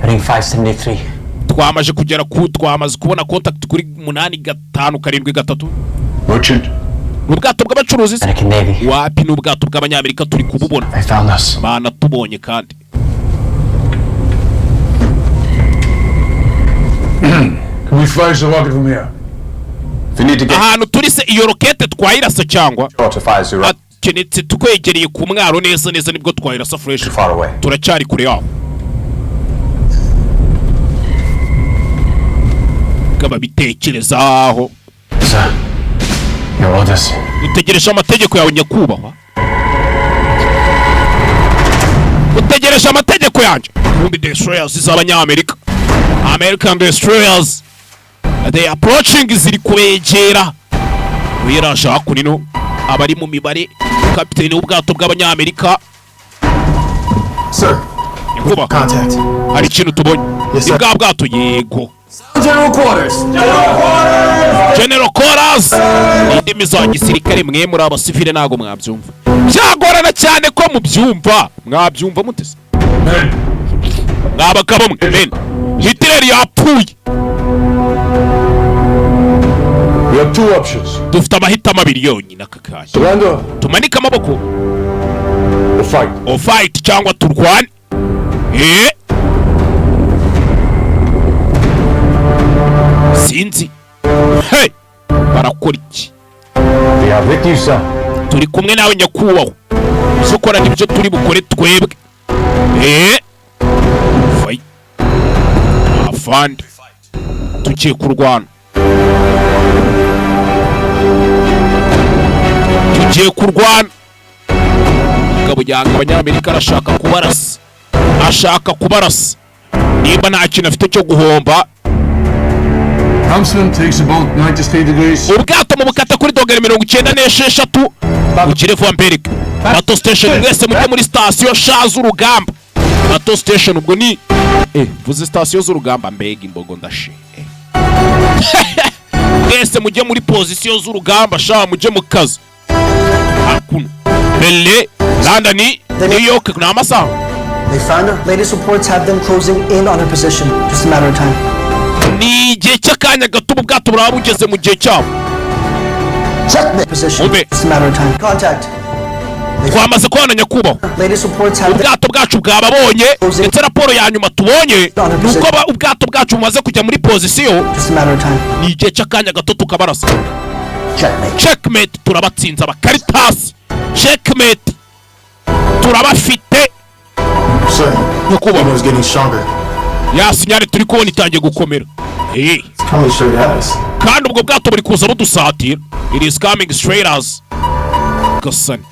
Ring 573. Twamaje kugera twamaze kubona contact kuri 8573. Merchant. Ubwato bw'abacuruzi wapi n'ubwato bw'abanyamerika turi kububona. Bana tubonye kandi. Can we fire the rocket from here? Ahantu turi se iyo rokete twayirasa cyangwa akenetse tukwegereye ku mwaro neza neza nibwo twayirasa fresh turacyari kure yaho kaba bitekerezaho utegereje amategeko yawe nyakubahwa utegereje amategeko yanjye ubundi destroyers z'abanyamerika American destroyers they approaching ziri kubegera wirasha hakunino abari mu mibare kapiteni w'ubwato bw'abanyamerika Sir, nyakubahwa contact. hari ikintu tubonye ibwa bwato yego General quarters. General quarters indimi za gisirikare mwe muri abasivile nago mwabyumva byagorana cyane ko mubyumva mwabyumva mutese ngabagabo mwe men Hitler yapfuye. We have two options. Dufite amahitamo abiri yonyine akakaye. Surrender. Tumanika amaboko. Or fight cyangwa turwane. Sinzi. Hey! Barakora iki? We are with you, sir. Turi kumwe nawe nyakubahwa. Uzukora nibyo turi bukore twebwe. Fight. Afande. Tugiye kurwana. Tugiye kurwana. Ngabo yanga abanyamerika arashaka kubarasa. Ashaka kubarasa. Niba nta kintu afite cyo guhomba. Helmsman takes about 93 degrees. Ubwato mu bukata kuri dogere 96. Ukire vuba mbereke. Bato station mwese mujye muri station shaza urugamba. Bato station ubwo ni vuze station z'urugamba mbega imbogo ndashe. Mwese mujye muri position z'urugamba sha mujye mu kazi. Hakuno. Belle, London, New York na amasaha. They found her. Latest reports have them closing in on her position. Just a matter of time. Ni igihe cy'akanya gato ubwato buraba bugeze mu gihe cyabo. Check position. Just a matter of time. Contact. Twamaze kubona nyakubahwa. Ubwato bwacu bwababonye ndetse raporo ya nyuma tubonye nuko ubwato bwacu bumaze kujya muri position. Ni igihe cy'akanya gato tukabarasa. Checkmate turabatsinza abakaritasi. Checkmate turabafite. Sir, nyakubahwa is getting stronger. Ya sinyare turi kubona itangiye gukomera. Coming straight at us. Kandi ubwo bwato buri kuza budusatira. It is coming straight us. Gasani.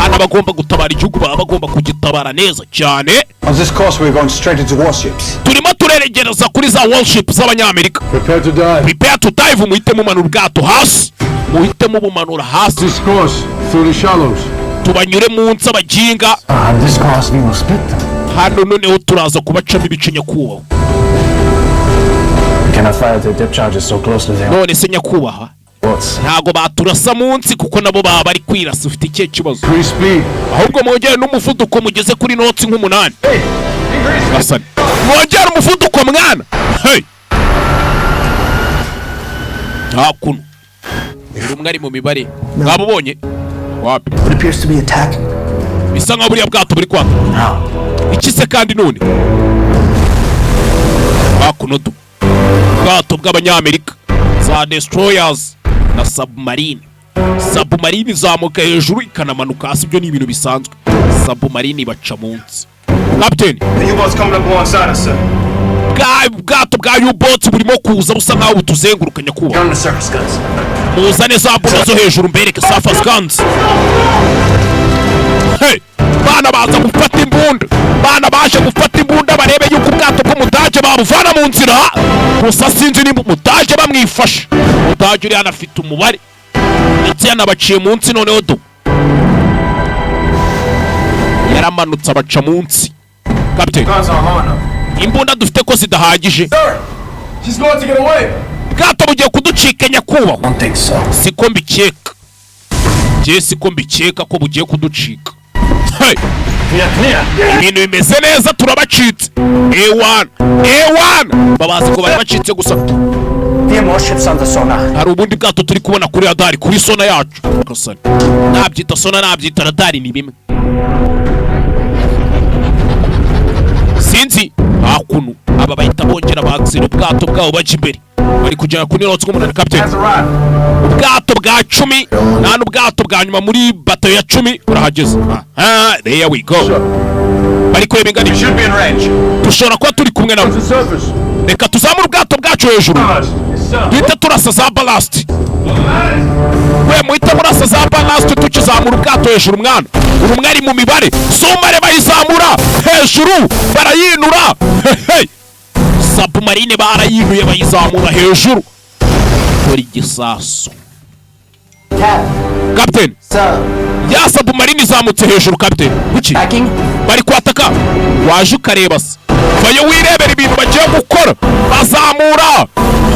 Hana bagomba gutabara igihugu baba bagomba kugitabara neza cyane. On this course we're going straight into warships. Turimo tureregereza kuri za warships z'abanyamerika. Prepare to dive. Prepare to dive muhite mumanura ubwato hasi. Muhite mubumanura hasi. This course through the shallows. Tubanyure munsi abajinga. This course we will split them. Hano noneho turaza kubacamo ibice nyakubahwa. We cannot fire the depth charges so close to them. None se nyakubahwa. Ntago baturasa munsi kuko nabo baba bari kwirasa ufite ikihe kibazo. Free speed. Ahubwo mwongere n'umuvuduko mugeze kuri notsi nk'umunani. Gasani mwongera umuvuduko mwana. Hey hakuno umwe ari mu mibare mwabubonye wapi What appears to be attack. bisa nkaho buriya bwato buri kwaka iki se kandi none hakuno du bwato bw'abanyamerika za destroyers na submarine. Submarine izamuka hejuru ikanamanuka hasi, ibyo ni ibintu bisanzwe. Submarine baca munsi. Captain, the U-boat's coming up alongside us, sir. Bwato bwa U-boats burimo kuza busa nkaho butuzenguruka nyakubahwa. Turn the surface guns. Muzane za mbunda zo hejuru mbereke surface guns. Hey, bana baza gufata imbunda. Bana baje gufata imbunda barebe yuko ubwato bw'umudage babuvana mu nzira. Gusa sinzi nimba umudage bamwifashe. Umudage uri anafite umubare. Ndetse yanabaciye munsi noneho do. Yaramanutse abaca munsi. Captain, imbunda dufite ko zidahagije. She's going to get away. Bwato bugiye kuducika nyakubahwa. Don't think so. Siko mbikeka. Siko mbikeka ko bugiye kuducika. Hey, ibintu bimeze neza turabacitse. A1 babazi ko bari bacitse gusa. The more ships on the sonar. Hari ubundi bwato turi kubona kuri radari kuri sona yacu. Kasani nabyita sona nabyita radari ni bimwe. Sinzi hakuno aba bahita bongera baksira ubwato bwabo baje imbere. Bari kujya kuri rotse k'umunani captain. Ubwato bwa 10 nani ubwato bwa nyuma muri bato ya 10 urahageze. There we go. Bari kureba ingani. Dushobora kuba turi kumwe nabo. Reka tuzamura ubwato bwacu hejuru. Duhita turasa za ballast. We muhita murasa za ballast tukizamura ubwato hejuru mwana. Urumwe ari mu mibare. Somare bayizamura hejuru barayinura. Hey. Submarine barayinuye bayizamura hejuru. Kuri gisasu. Captain. Ya submarine izamutse hejuru captain. Kuki? Bari kwataka. Waje ukareba se. Vayo wirebera ibintu bagiye gukora. Bazamura.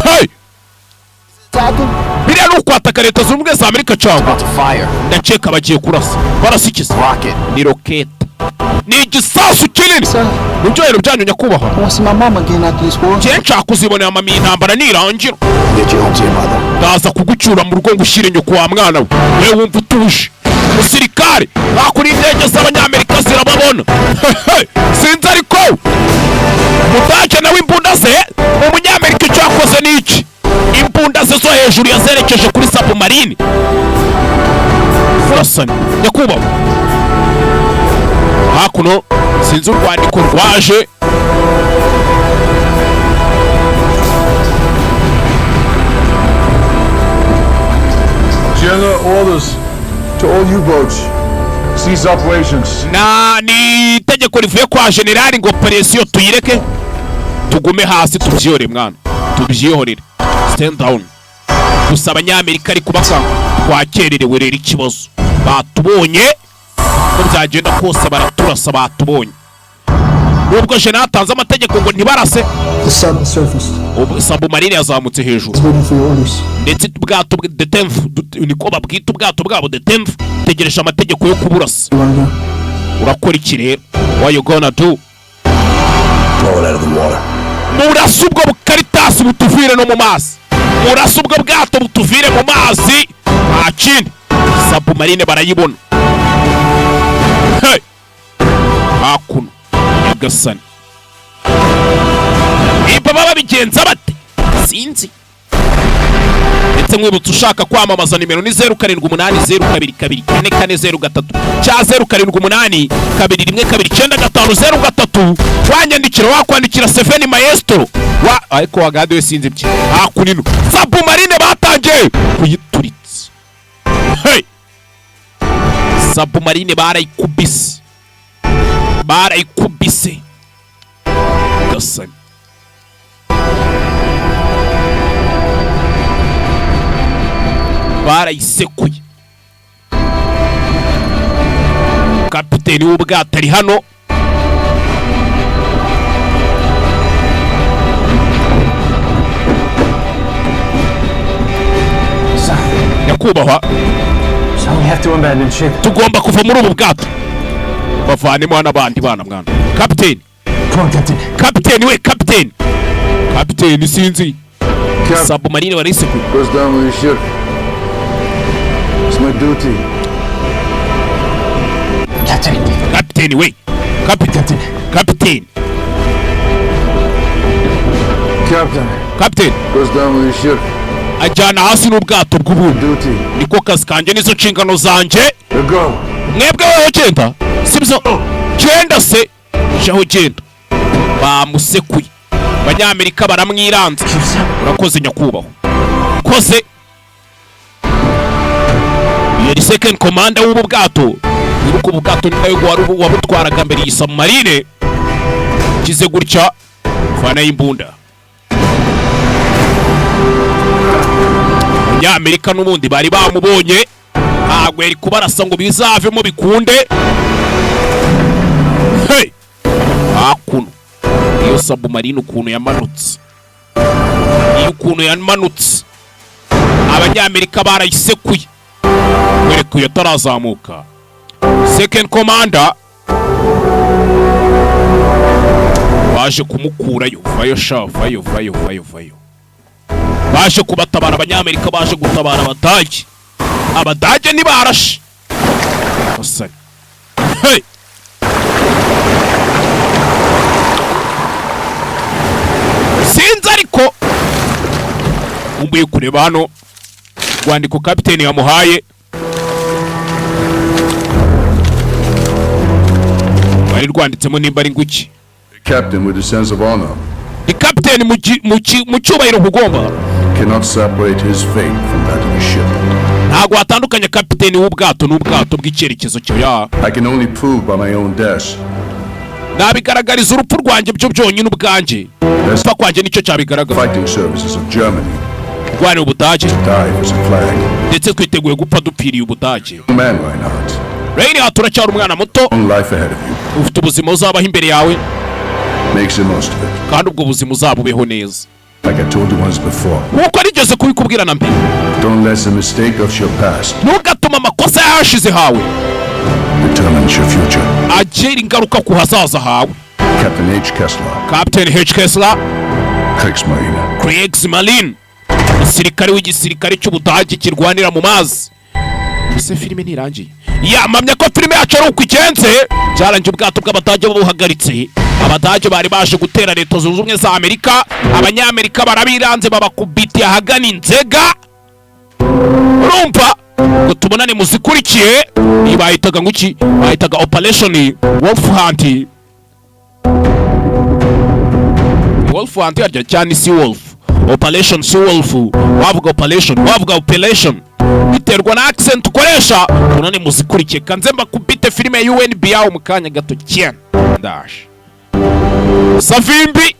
Hey. Biriya ni ukwataka leta zunze ubumwe za Amerika cyangwa ndakeka bagiye kurasa barasikiza ni rokete ni igisasu kinini mubyohero byanyu nyakubahwa nshaka kuzibonera mama intambara nirangira ndaza kugucyura mu rugo ngo ushyire nyoko wa mwana we we wumva utuje umusirikare bakuri indege z'abanyamerika zirababona sinzi ariko mudage nawe imbunda ze umunyamerika icyo yakoze ni iki imbunda ze zo hejuru yazerekeje kuri submarine. Gasani nyakubahwa hakuno sinzi urwandiko rwaje. General orders to all U-boats. Cease operations. Ni itegeko rivuye kwa generali ngo operation tuyireke tugume hasi tubyihore mwana tubyihorere. Stand down. Gusa abanyamerika ari kubaka twakererewe rero ikibazo batubonye ko byagenda kose baraturasa batubonye. Nubwo je natanze amategeko ngo ntibarase submarine yazamutse hejuru ndetse ubwato detenf niko babwita ubwato bwabo detenf tegereje amategeko yo kuburasa. Urakora iki rero? What you gonna do? Blow it out of the water. Murasa ubwo bukaritasi butuvire no mu mazi. Murasa ubwo bwato butuvire mu mazi. Akindi submarine barayibona. Hey. Hakuno Gasani. Baba babigenza bate? Sinzi. Ndetse mwibutse ushaka kwamamaza nimero ni 0780224440 cya 0782129503 wanyandikira wakwandikira Seven Maestro wa ariko wagade sinzi bye hakunino submarine batangiye kuyituritsa. Hey, submarine barayikubise Gasani. Barayisekuye. Kapiteni w'ubwato ari hano. Nyakubahwa tugomba kuva muri ubu bwato bavanemo n'abandi bana mwana. Kapiteni Come on, Captain. Captain we, Captain. Captain sinzi. Submarine warisekuye. Goes down with the ship. It's my duty. Captain. Captain we. Captain. Captain. Captain. Captain. Goes down with the ship. Ajyana hasi n'ubwato bw'ubundi. Niko kazi kanjye nizo nshingano zanje. Go. Mwebwe wewe genda. Sibyo. Genda se. Jaho genda. Bamusekuye. Abanyamerika baramwiranze. Urakoze nyakubahwa. Koze. Yari second commander w'ubu bwato. Nibuka ubu bwato nayo wabutwaraga mbere iyi submarine. Kize gutya. Fana y'imbunda. Abanyamerika n'ubundi bari bamubonye. Ntabwo yari kubarasa ngo bizavemo bikunde. Hey! Akuno. Iyo submarine ukuntu yamanutse. Iyo ukuntu yamanutse. Abanyamerika barayisekuye. Werekuye atarazamuka. Second commander baje kumukurayo. Vayo sha, vayo. Baje kubatabara abanyamerika, baje gutabara abadage. Abadage ntibarashe. Osari. Hey! Sinzi ariko umbuye kureba hano rwandiko kapiteni yamuhaye. Bari rwanditsemo nimba ari nguki. Captain with a sense of honor. The captain mu cyubahiro kugomba. Cannot separate his fate from that of the ship. Ntago atandukanya kapiteni w'ubwato n'ubwato bw'icyerekezo cyo ya. I can only prove by my own death. Nabigaragariza urupfu rwanjye byo byonyine ubwanje. Fa kwanje nicyo cyabigaragaza. Fighting services of Germany. Rwani ubudage. Die as a flag. Ndetse twiteguye gupfa dupfiriye ubudage. Man, Reinhardt. Reinhardt turacyari umwana muto. Long life ahead of you. Ufite ubuzima uzabaho imbere yawe. Make the most of it. Kandi ubwo buzima uzabubeho neza. Like I told you once before. Nkuko arigeze kubikubwira na mbere. Don't let the mistake of your past ntugatuma amakosa yashize hawe determine your future. agera ingaruka ku hazaza hawe. Captain H. Kessler. Captain H. Kessler. Kriegsmarine. Kriegsmarine. Umusirikare w'igisirikare cy'Ubudage kirwanira mu mazi. Ese filime ntirangiye? Yamamye ko filime yacu ari uko igenze. Byarangiye ubwato bw'Abadage buhagaritse. Abadage bari baje gutera Leta Zunze Ubumwe za Amerika. Abanyamerika barabiranze babakubitiye ahagana Inzega. Urumva? Ngo tubonane muzikurikiye. Bahitaga nguki? Bahitaga Operation Wolf Hunt. Wolf Hunt yaryo cyane Seawolf. Operation Seawolf. Wavuga Operation. Biterwa na accent ukoresha. Tubonane muzikurikiye. Kanze mbakubite filime ya UNBA mu kanya gato cyane. Ndash. Savimbi